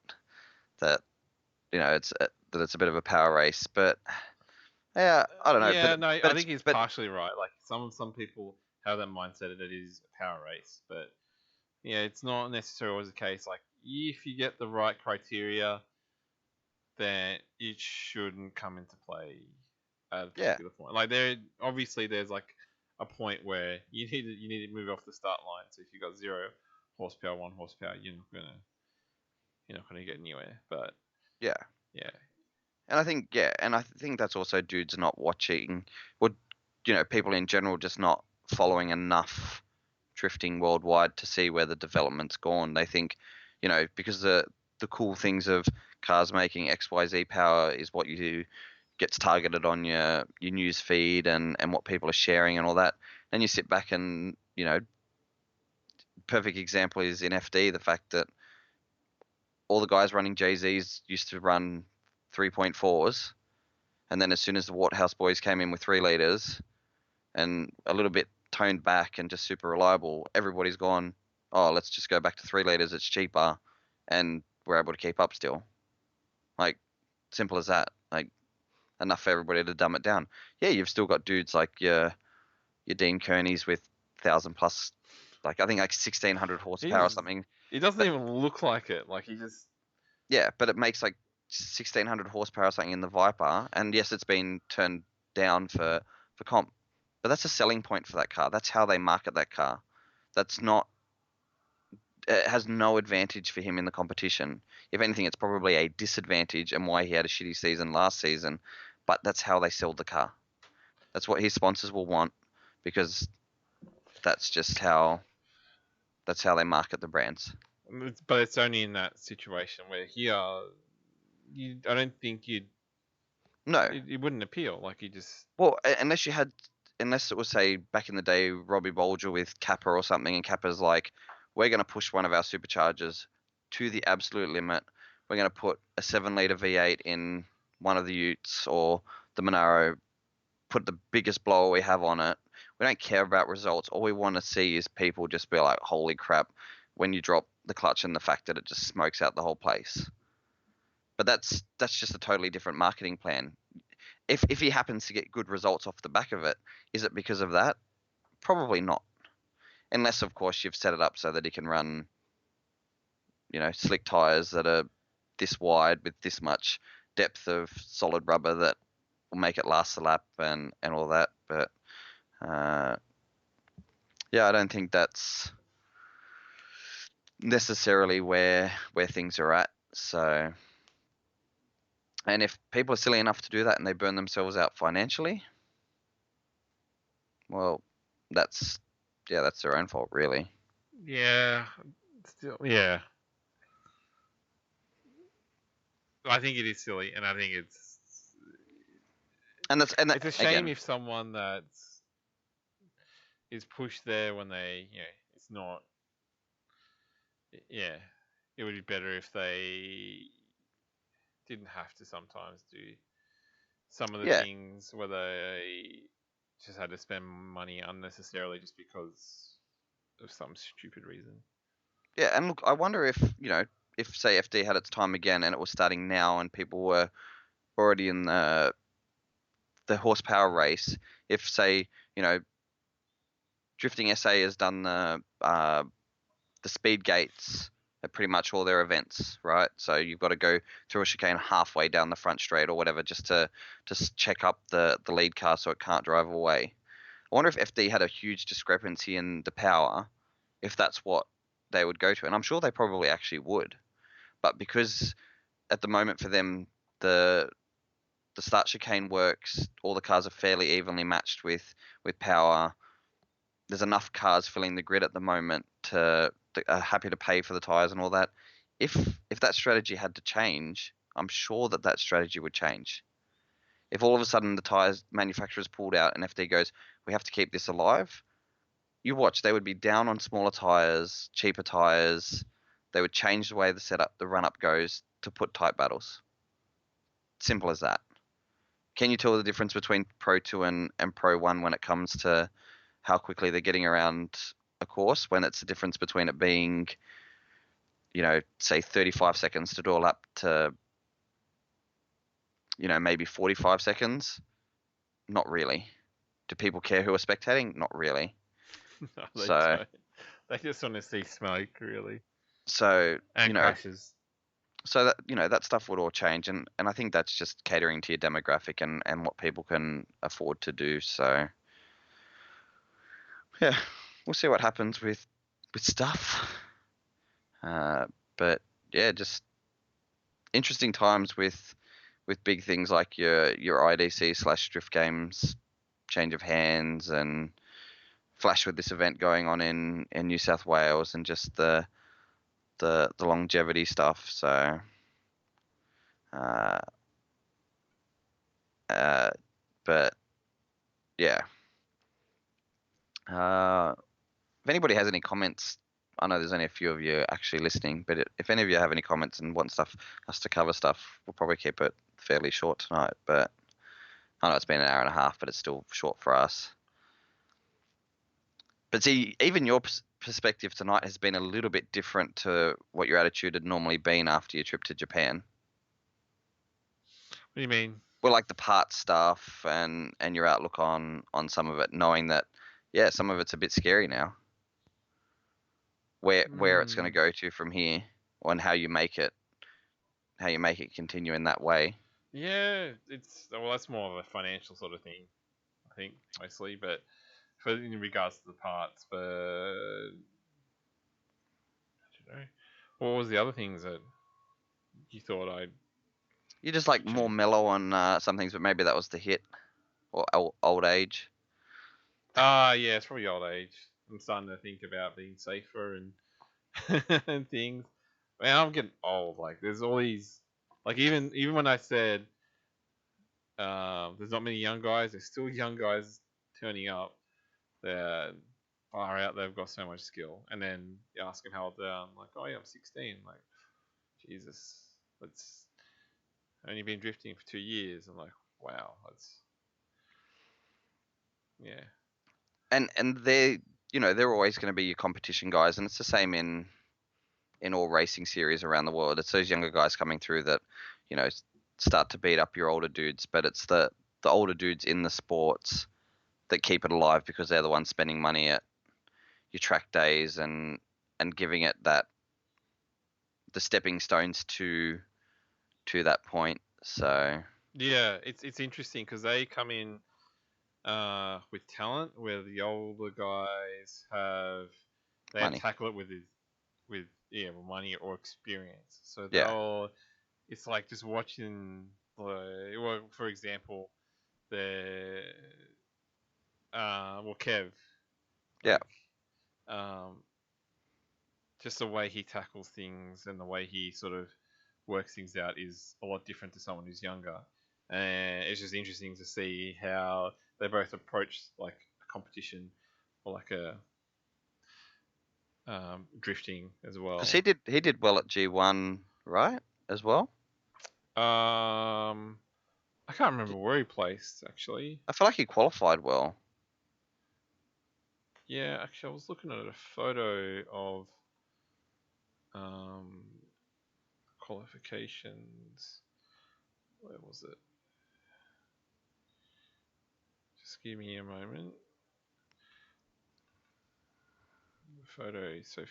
it's that it's a bit of a power race, but yeah, I don't know. Yeah, but I think he's partially right. Like some people have that mindset that it is a power race, but yeah, it's not necessarily always the case. Like if you get the right criteria, then it shouldn't come into play at a particular point. Like there's like a point where you need to move off the start line. So if you got 0 horsepower, 1 horsepower, you're not gonna get anywhere. But yeah. And I think that's also dudes not watching, or people in general just not following enough drifting worldwide to see where the development's gone. They think, because the cool things of cars making XYZ power is what you do, gets targeted on your news feed and what people are sharing and all that. Then you sit back and, perfect example is in FD, the fact that all the guys running JZs used to run 3.4s, and then as soon as the Waterhouse boys came in with 3 liters and a little bit toned back and just super reliable, everybody's gone, oh, let's just go back to 3 liters, it's cheaper, and we're able to keep up still. Like, simple as that. Like, enough for everybody to dumb it down. Yeah, you've still got dudes like your Dean Kearneys with 1,000 plus, like I think like 1,600 horsepower or something. It doesn't even look like it. Like he just. Yeah, but it makes like 1,600 horsepower or something in the Viper, and yes, it's been turned down for comp, but that's a selling point for that car. That's how they market that car. It has no advantage for him in the competition. If anything, it's probably a disadvantage, and why he had a shitty season last season. But that's how they sell the car. That's what his sponsors will want, because that's just how they market the brands. But it's only in that situation where here, I don't think No, it wouldn't appeal. Like you just well, unless it was, say, back in the day, Robbie Bolger with Kappa or something, and Kappa's like, we're going to push one of our superchargers to the absolute limit. We're going to put a 7-liter V8 in one of the Utes or the Monaro, put the biggest blower we have on it. We don't care about results. All we want to see is people just be like, holy crap, when you drop the clutch, and the fact that it just smokes out the whole place. But that's just a totally different marketing plan. If he happens to get good results off the back of it, is it because of that? Probably not. Unless, of course, you've set it up so that he can run, slick tires that are this wide with this much depth of solid rubber that will make it last the lap and all that. But yeah, I don't think that's necessarily where things are at. So, and if people are silly enough to do that and they burn themselves out financially, well, that's their own fault, really. yeah, still yeah. I think it is silly, and I think it's a shame again, if someone that is pushed there when they it's not. Yeah, it would be better if they didn't have to sometimes do some of the yeah, things where they just had to spend money unnecessarily just because of some stupid reason. yeah. And look, I wonder if if, say, FD had its time again and it was starting now and people were already in the horsepower race. If, say, Drifting SA has done the speed gates at pretty much all their events, right? So you've got to go through a chicane halfway down the front straight or whatever just to check up the lead car so it can't drive away. I wonder if FD had a huge discrepancy in the power, if that's what they would go to. And I'm sure they probably actually would. But because at the moment for them, the start chicane works, all the cars are fairly evenly matched with power. There's enough cars filling the grid at the moment to are happy to pay for the tires and all that. If that strategy had to change, I'm sure that strategy would change. If all of a sudden the tires manufacturers pulled out and FD goes, we have to keep this alive, you watch, they would be down on smaller tires, cheaper tires. They would change the way the run up goes to put tight battles. Simple as that. Can you tell the difference between Pro 2 and Pro 1 when it comes to how quickly they're getting around a course, when it's the difference between it being, say 35 seconds to do a lap to, maybe 45 seconds? Not really. Do people care who are spectating? Not really. No, they So don't. They just want to see smoke, really, so and crashes. So that that stuff would all change, and I think that's just catering to your demographic and what people can afford to do. So yeah, we'll see what happens with stuff. But yeah, just interesting times with big things like your IDC / Drift Games change of hands, and Flash with this event going on in New South Wales, and just the longevity stuff. So but yeah. If anybody has any comments, I know there's only a few of you actually listening, but if any of you have any comments and want us to cover stuff, we'll probably keep it fairly short tonight. But I know it's been an hour and a half, but it's still short for us. But see, even your perspective tonight has been a little bit different to what your attitude had normally been after your trip to Japan. What do you mean? Well, like the part stuff and your outlook on some of it, knowing that, yeah, some of it's a bit scary now. Where it's going to go to from here, and how you make it continue in that way. Yeah, that's more of a financial sort of thing, I think, mostly. But in regards to the parts, but I don't know. What was the other things that you thought I'd? You're just like more mellow on some things, but maybe that was the hit. or old age. Yeah, it's probably old age. I'm starting to think about being safer and and things. Man, I'm getting old. Like, there's all these, like, even when I said there's not many young guys, there's still young guys turning up. They're far out. They've got so much skill. And then you ask them how old they are. I'm like, oh yeah, I'm 16. Like, Jesus, that's only been drifting for 2 years. I'm like, wow, that's yeah, And they're always going to be your competition guys, and it's the same in all racing series around the world. It's those younger guys coming through that, you know, start to beat up your older dudes, but it's the older dudes in the sports that keep it alive because they're the ones spending money at your track days and giving it the stepping stones to that point. So yeah. It's interesting because they come in with talent, where the older guys they money. tackle it with money or experience. So Yeah. it's like just watching well, for example, the Kev, Yeah. like um just the way he tackles things and the way he sort of works things out is a lot different to someone who's younger. And it's just interesting to see how they both approach like a competition or like a drifting as Because well. he did well at G1, right? As well. Um, I can't remember where he placed actually. I feel like he qualified well. Yeah, actually, I was looking at a photo of um, qualifications. Where was it? Just give me a moment. Photo. So,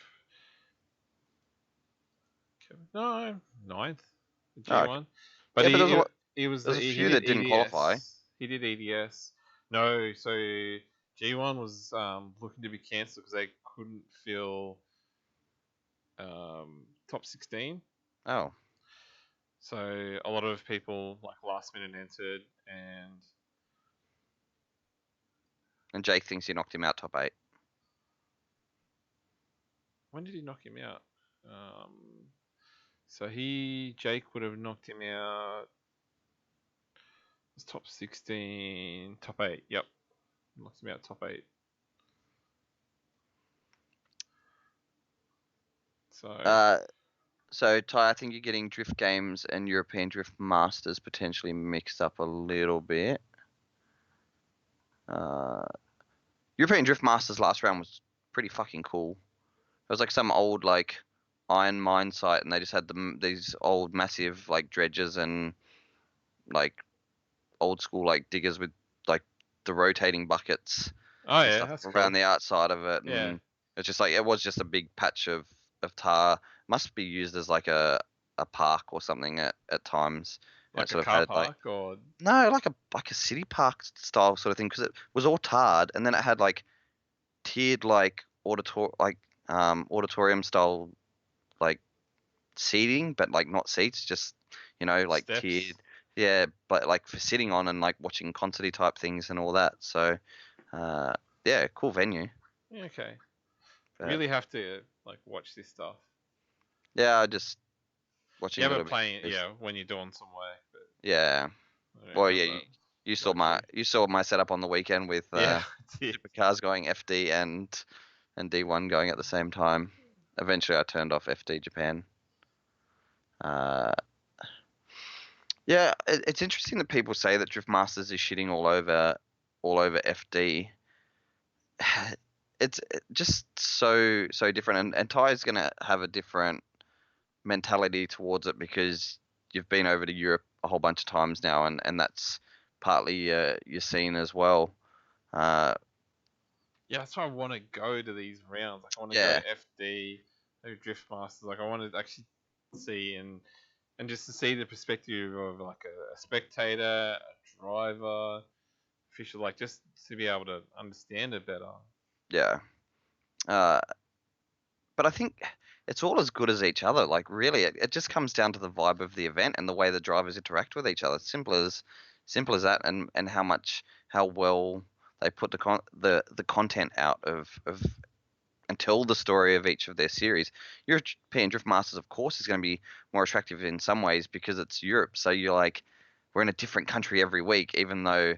Kevin, no, ninth, Oh, G okay. one, but Yeah, but he was there's a he few did that didn't qualify. EDS. He did EDS. No, so G1 was looking to be cancelled because they couldn't fill top 16. Oh, So a lot of people like last minute entered, and and Jake thinks he knocked him out top 8. when did he knock him out? So Jake would have knocked him out. It was top 16, top 8. Yep, knocked him out top 8. So So Ty, I think you're getting Drift Games and European Drift Masters potentially mixed up a little bit. European Drift Masters last round was pretty fucking cool. It was like some old like iron mine site, and they just had these old massive like dredges and like old school like diggers with like the rotating buckets oh and yeah, stuff that's around cool. the outside of it, Yeah, and it's just like it was just a big patch of tar. Must be used as like a park or something at times. And it like a sort of car had like park or no, like a city park style sort of thing because it was all tarred, and then it had like tiered like auditorium style like seating, but like not seats, just like steps. tiered. Yeah, but like for sitting on and like watching concerty type things and all that. So, yeah, cool venue. Yeah, okay, But really have to like watch this stuff. yeah, I just watching Yeah, a but little bit. playing when you're doing some work, but Yeah. I don't Well, have yeah, that you saw my luxury. setup on the weekend with Yeah, I did. supercars going FD and D1 going at the same time. Eventually, I turned off FD Japan. Uh, yeah, it's interesting that people say that Drift Masters is shitting all over FD. It's just so different, and Ty's gonna have a different mentality towards it because you've been over to Europe a whole bunch of times now, and that's partly your scene as well. Uh, Yeah, that's why I want to go to these rounds. Like I want to go yeah, to FD, go Drift Masters. Like I want to actually see and just to see the perspective of like a spectator, a driver, official, like just to be able to understand it better. yeah. Uh, but I think it's all as good as each other. Like really, it just comes down to the vibe of the event and the way the drivers interact with each other. Simple as Simple as that, and how well they put the content out of and tell the story of each of their series. European Drift Masters, of course, is going to be more attractive in some ways because it's Europe. So you're like, we're in a different country every week, even though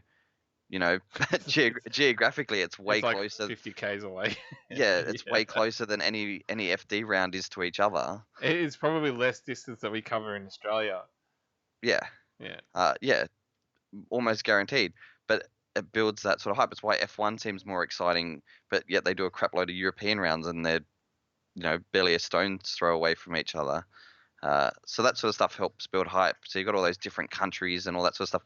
geographically it's way It's like closer. 50 k's away. Yeah, it's way closer than any FD round is to each other. It is probably less distance that we cover in Australia. Yeah, Yeah. almost guaranteed. But it builds that sort of hype. It's why F1 seems more exciting, but yet they do a crap load of European rounds and they're barely a stone's throw away from each other. So that sort of stuff helps build hype. So you've got all those different countries and all that sort of stuff.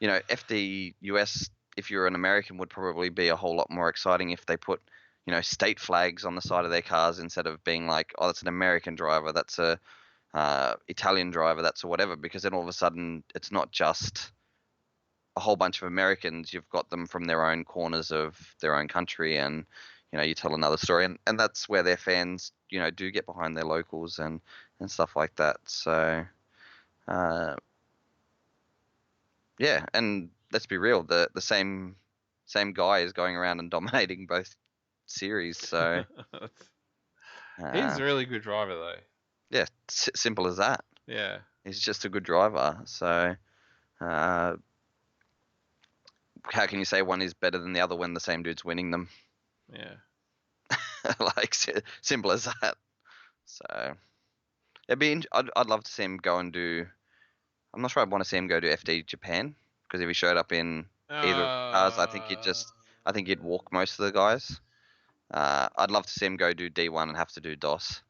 FD US, if you're an American, would probably be a whole lot more exciting if they put, state flags on the side of their cars instead of being like, oh, that's an American driver, that's a Italian driver, that's a whatever. Because then all of a sudden, it's not just a whole bunch of Americans. You've got them from their own corners of their own country, and you tell another story, and that's where their fans, do get behind their locals and stuff like that. So, yeah, and let's be real, the same guy is going around and dominating both series. So, He's a really good driver, though. Yeah, simple as that. Yeah. He's just a good driver. So, how can you say one is better than the other when the same dude's winning them? Yeah. Like, simple as that. So, I'd love to see him go and do. I'm not sure I'd want to see him go to FD Japan, because if he showed up in either cars, I think he'd walk most of the guys. I'd love to see him go do D1 and have to do DOS.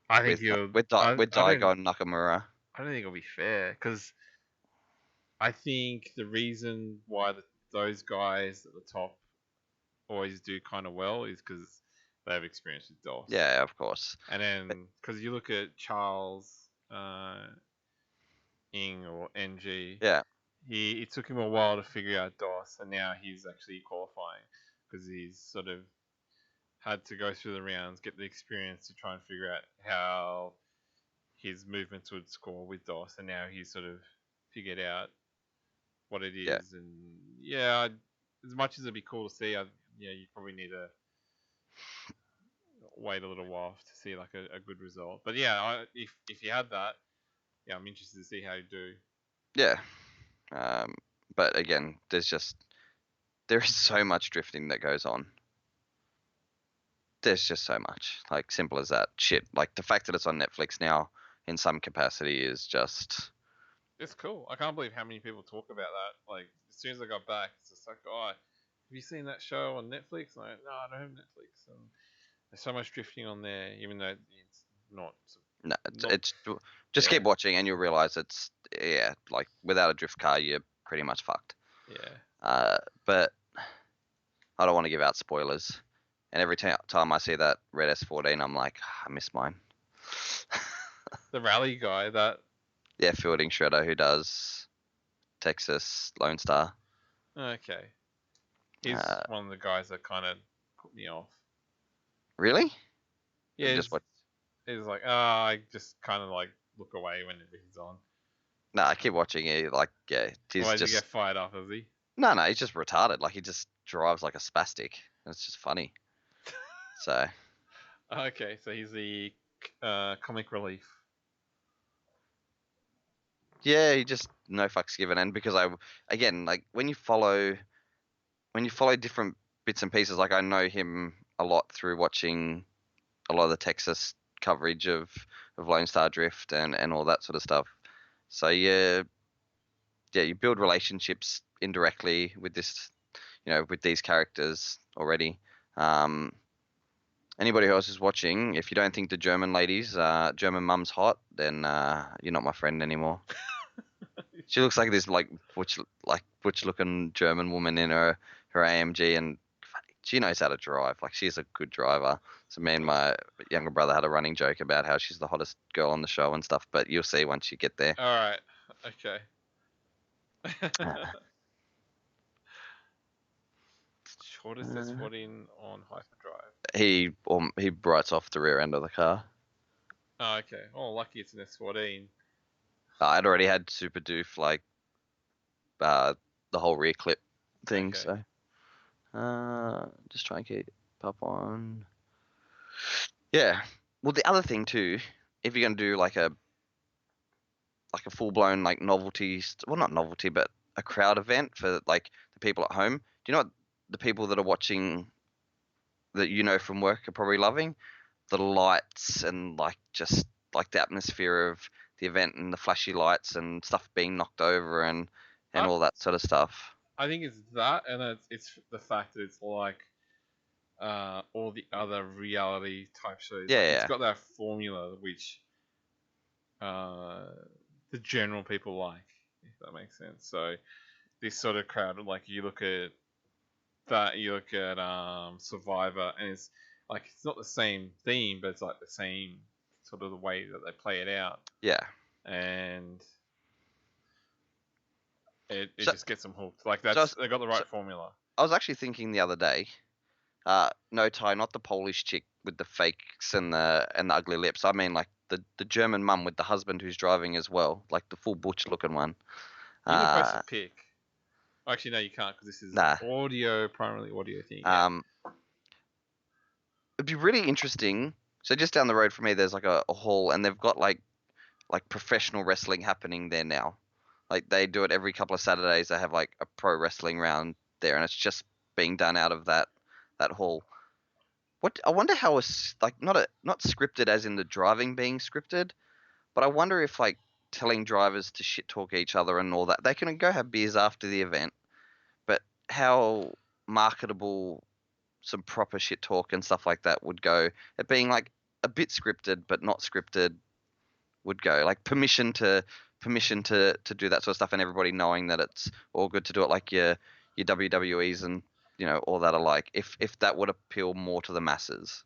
I think with Daigo and Nakamura. I don't think it'll be fair, because I think the reason why those guys at the top always do kind of well is because they have experience with DOS. Yeah, of course. And then, because you look at Charles Ing or NG, yeah, it took him a while to figure out DOS, and now he's actually qualifying because he's sort of had to go through the rounds, get the experience to try and figure out how his movements would score with DOS, and now he's sort of figured out what it is. Yeah. And as much as it'd be cool to see, you probably need to wait a little while to see like a good result. But yeah, if you had that, I'm interested to see how you do. Yeah. But again, there is so much drifting that goes on. There's just so much, like, simple as that. Shit, like the fact that it's on Netflix now in some capacity is just. It's cool. I can't believe how many people talk about that. Like, as soon as I got back, it's just like, oh, have you seen that show on Netflix? And I'm like, no, I don't have Netflix. And there's so much drifting on there, even though it's not. No, it's just keep watching and you'll realize it's like without a drift car you're pretty much fucked. Yeah. But I don't want to give out spoilers, and every time I see that red S14, I'm like, I miss mine. The rally guy that. Yeah, Fielding Shredder, who does Texas Lone Star. Okay. He's one of the guys that kind of put me off. Really? Yeah. He's like, I just kind of like look away whenever he's on. No, I keep watching it. Like, yeah, he's Why does he get fired up? Is he? No, he's just retarded. Like, he just drives like a spastic. It's just funny. So. Okay, so he's the comic relief. Yeah, he just no fucks given, and because like when you follow different bits and pieces, like I know him a lot through watching a lot of the Texas coverage of Lone Star Drift and all that sort of stuff. So you build relationships indirectly with this, with these characters already. Anybody who else is watching, if you don't think the German ladies, German mum's hot, then you're not my friend anymore. She looks like this butch looking German woman in her AMG, and she knows how to drive. Like, she's a good driver. So me and my younger brother had a running joke about how she's the hottest girl on the show and stuff. But you'll see once you get there. All right. Okay. Shortest S14 on hyperdrive. He brights off the rear end of the car. Oh, okay. Oh, lucky it's an S14. I'd already had Super Doof like the whole rear clip thing. Okay. So just try and keep up on. Yeah. Well, the other thing too, if you're gonna do like a full blown like novelty, well not novelty, but a crowd event for like the people at home. Do you know what the people that are watching that you know from work are probably loving? The lights and like just like the atmosphere of the event and the flashy lights and stuff being knocked over and I all that sort of stuff. I think it's that, and it's the fact that it's like all the other reality type shows. Yeah, Like it's yeah, got that formula which uh, the general people like, if that makes sense. So this sort of crowd, like you look at that, you look at Survivor, and it's like it's not the same theme, but it's like the same sort of the way that they play it out, yeah. and it So, just gets them hooked. Like so, I that's was, they got the so right formula. I was actually thinking the other day. No, Ty, not the Polish chick with the fakes and the ugly lips. I mean, like the German mum with the husband who's driving as well, like the full butch looking one. You can post a Uh, pic. Actually, no, you can't because this is nah. audio, primarily audio thing. Yeah. Um, it'd be really interesting. So just down the road from me, there's like a hall, and they've got like professional wrestling happening there now. Like they do it every couple of Saturdays. They have like a pro wrestling round there, and it's just being done out of that hall. What I wonder how it's like not scripted as in the driving being scripted, but I wonder if like telling drivers to shit talk each other and all that, they can go have beers after the event, but how marketable some proper shit talk and stuff like that would go. It being like a bit scripted but not scripted would go. Like permission to do that sort of stuff and everybody knowing that it's all good to do it like your WWEs and all that alike. If that would appeal more to the masses.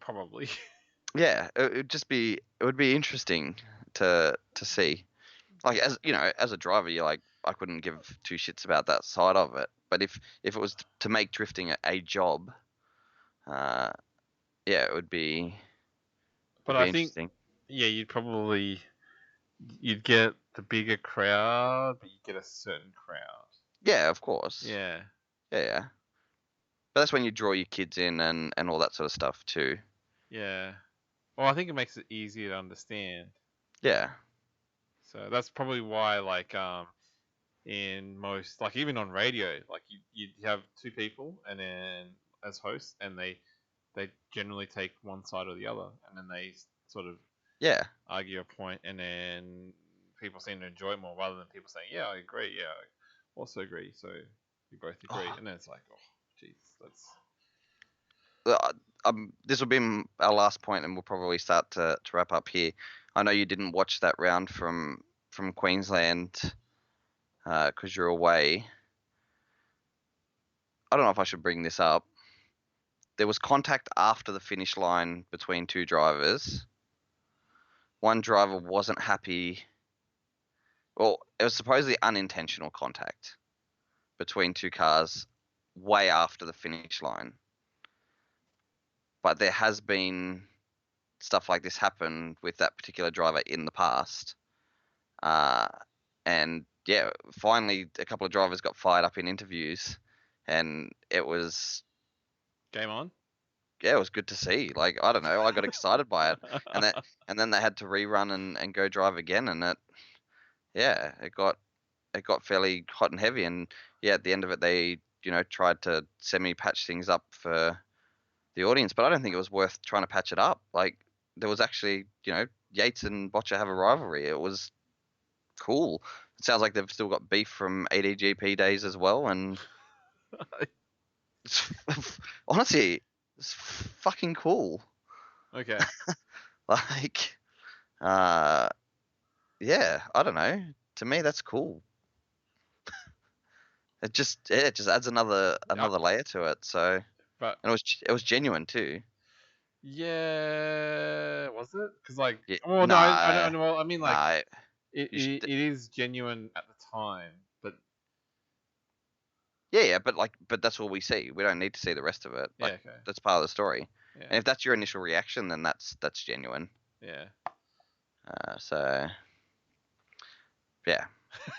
Probably. Yeah, it would be interesting to see. Like as a driver, you're like I couldn't give two shits about that side of it. But if it was to make drifting a job, uh, yeah, it But would I be think, interesting. yeah, you'd get the bigger crowd, but you get a certain crowd. Yeah, of course. Yeah. Yeah, yeah. But that's when you draw your kids in and all that sort of stuff too. Yeah. Well, I think it makes it easier to understand. Yeah. So that's probably why, like, in most, like, even on radio, like, you have two people, and then as hosts, and they generally take one side or the other, and then they sort of Yeah. argue a point, and then people seem to enjoy it more rather than people saying, "Yeah, I agree. Yeah, I also agree." So we both agree, Oh, and then it's like, "Oh, jeez, that's this will be our last point, and we'll probably start to wrap up here. I know you didn't watch that round from Queensland because you're away. I don't know if I should bring this up. There was contact after the finish line between two drivers. One driver wasn't happy. Well, it was supposedly unintentional contact between two cars way after the finish line. But there has been stuff like this happen with that particular driver in the past. And yeah, finally a couple of drivers got fired up in interviews, and it was game on." yeah, it was good to see. Like I don't know, I got excited by it, and then they had to rerun and go drive again, and it got fairly hot and heavy, and yeah, at the end of it they tried to semi patch things up for the audience, but I don't think it was worth trying to patch it up. Like there was actually Yates and Botcher have a rivalry. It was cool. It sounds like they've still got beef from ADGP days as well, and it's, honestly, it's fucking cool. Okay. Like, uh, yeah, I don't know. To me, that's cool. It just adds Yeah, another layer to it. So, but and it was genuine too. yeah, was it? Because like, Yeah, well, no, I nah, don't. Well, I mean, like, nah. it, You should, it, it is genuine at the time, but yeah, but that's all we see. We don't need to see the rest of it. yeah, Like, okay, that's part of the story. yeah, And if that's your initial reaction, then that's genuine. yeah. So, yeah.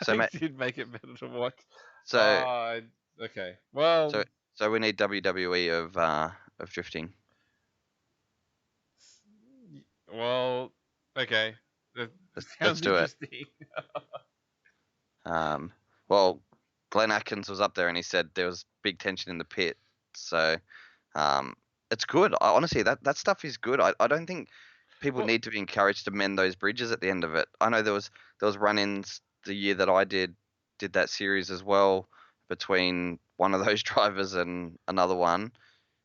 So It did make it better to watch. so Okay. Well, so so we need WWE of drifting. well, okay. That Let's sounds do it. interesting. Well, Glenn Atkins was up there and he said there was big tension in the pit. So it's good. Honestly, that stuff is good. I don't think people Well, need to be encouraged to mend those bridges at the end of it. I know there was run-ins the year that I did that series as well between one of those drivers and another one,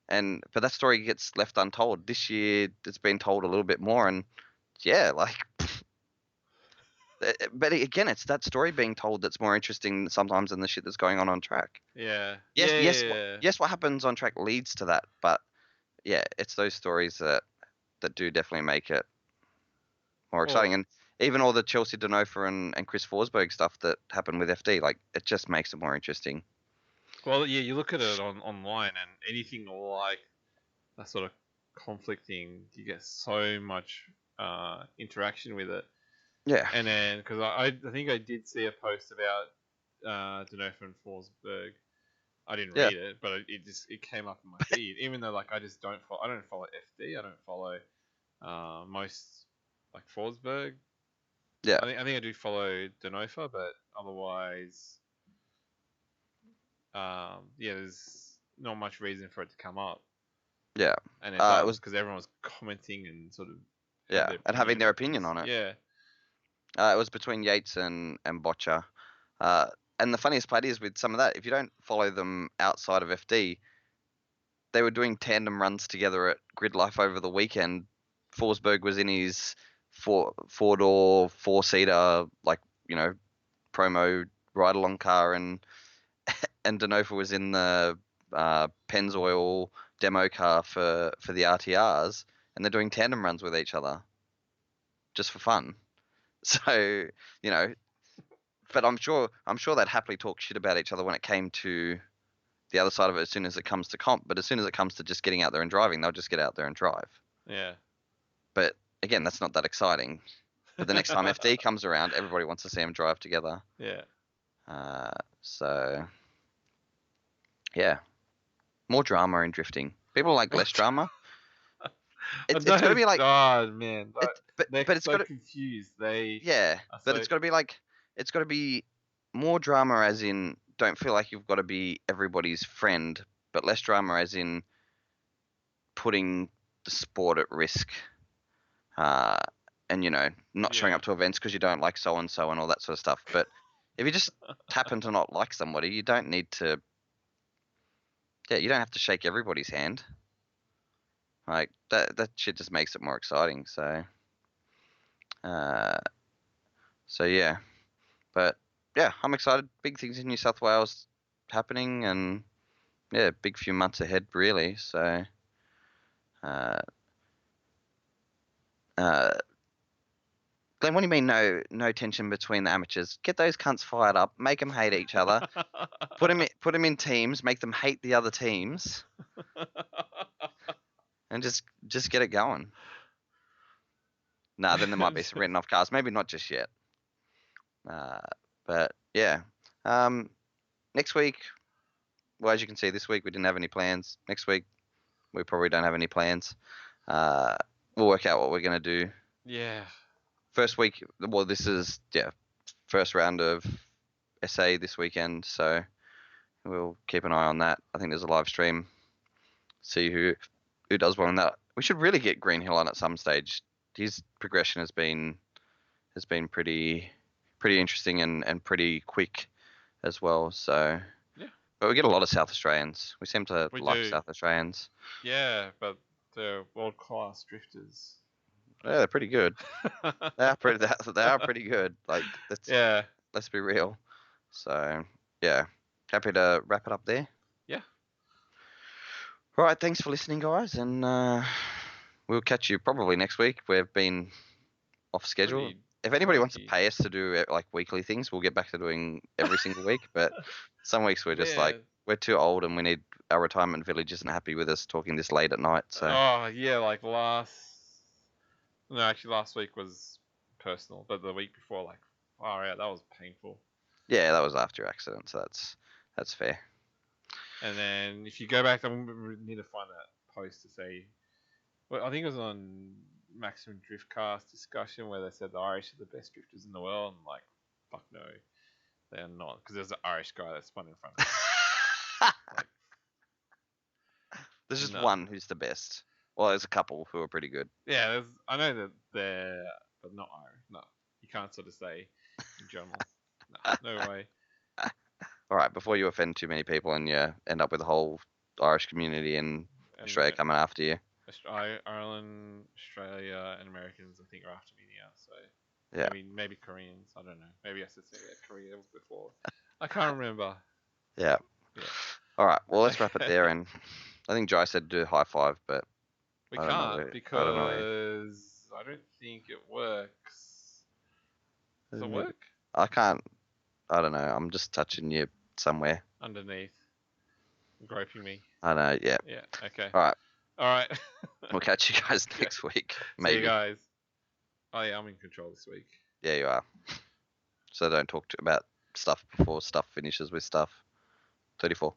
but that story gets left untold. This year it's been told a little bit more, and yeah, like. But again, it's that story being told that's more interesting sometimes than the shit that's going on track. yeah. Yes, Yeah, yes, yeah, yeah. yes. What happens on track leads to that, but yeah, it's those stories that do definitely make it more exciting. Well, And even all the Chelsea Denofa and Chris Forsberg stuff that happened with FD, like it just makes it more interesting. well, yeah, you look at it online and anything like that sort of conflicting, you get so much interaction with it. Yeah, And then, because I think I did see a post about Denofa and Forsberg. I didn't yeah, read it, but it came up in my feed. Even though like I don't follow FD. I don't follow most like Forsberg. yeah, I think I do follow Denofa, but otherwise, yeah, there's not much reason for it to come up, yeah. and it It does was because everyone was commenting and sort of had yeah, their and having opinion their about opinion things. on it. Yeah, It was between Yates and Botcher. Uh, and the funniest part is with some of that, if you don't follow them outside of FD, they were doing tandem runs together at Grid Life over the weekend. Forsberg was in his four door, four seater, like, promo ride along car, and Denofa was in the Pennzoil demo car for the RTRs, and they're doing tandem runs with each other just for fun. So, you know, but I'm sure they'd happily talk shit about each other when it came to the other side of it as soon as it comes to comp. But as soon as it comes to just getting out there and driving, they'll just get out there and drive. yeah. But again, that's not that exciting. But the next time FD comes around, everybody wants to see them drive together. Yeah. So yeah, more drama in drifting. People like less drama. It's got to be like oh man, they're but it's so got to confused. They yeah, are but so it's got to be like it's got to be more drama as in don't feel like you've got to be everybody's friend, but less drama as in putting the sport at risk. And not showing yeah. up to events because you don't like so and so and all that sort of stuff. But if you just happen to not like somebody, you don't need to. Yeah, you don't have to shake everybody's hand. Like that shit just makes it more exciting. Uh, so yeah, but yeah, I'm excited. Big things in New South Wales happening, and yeah, big few months ahead really. So, uh, uh, Glenn, what do you mean no tension between the amateurs? Get those cunts fired up, make them hate each other, put them in teams, make them hate the other teams, and just get it going. Nah, then there might be some written off cars. Maybe not just yet. But yeah, next week. Well, as you can see, this week we didn't have any plans. Next week we probably don't have any plans. We'll work out what we're gonna do. Yeah. First week. Well, this is first round of SA this weekend, so we'll keep an eye on that. I think there's a live stream. See who does well in that. We should really get Greenhill on at some stage. His progression has been pretty interesting and pretty quick as well. So Yeah. but we get a lot of South Australians. We seem to We like do. South Australians. Yeah, but they're world class drifters. Yeah, they're pretty good. They are pretty good. Like Yeah. let's be real. So yeah, happy to wrap it up there. Yeah. All right, thanks for listening, guys, and we'll catch you probably next week. We've been off schedule. Pretty If anybody wants to cranky. pay us to do like weekly things, we'll get back to doing every single week. But some weeks we're just Yeah. like we're too old and we need our retirement village isn't happy with us talking this late at night. So Oh yeah, like last. No, actually, last week was personal, but the week before, like far out. That was painful. Yeah, that was after your accident, so that's fair. And then if you go back, we need to find that post to say. Well, I think it was on Maximum Driftcast discussion where they said the Irish are the best drifters in the world. And like, fuck no, they're not, because there's an Irish guy that spun in front of them. Like, There's just no. one who's the best. Well, there's a couple who are pretty good. Yeah, I know that they're, but not Irish. No, you can't sort of say in general. No way. All right, before you offend too many people and you end up with the whole Irish community in Australia coming after you. Ireland, Australia, and Americans, I think, are after me now. So Yeah. maybe Koreans. I don't know. Maybe I should say that Korea was before. I can't remember. Yeah. Yeah. All right. Well, let's wrap it there. And I think Jai said do high five, but We I don't know can't where- because I don't think it works. Does it work? I can't. I don't know. I'm just touching you somewhere. Underneath. Groping me. I know. Yeah. Yeah. Okay. All right. All right. We'll catch you guys next week. Maybe. See you guys. Oh yeah, I'm in control this week. Yeah, you are. So don't talk about stuff before stuff finishes with stuff. 34.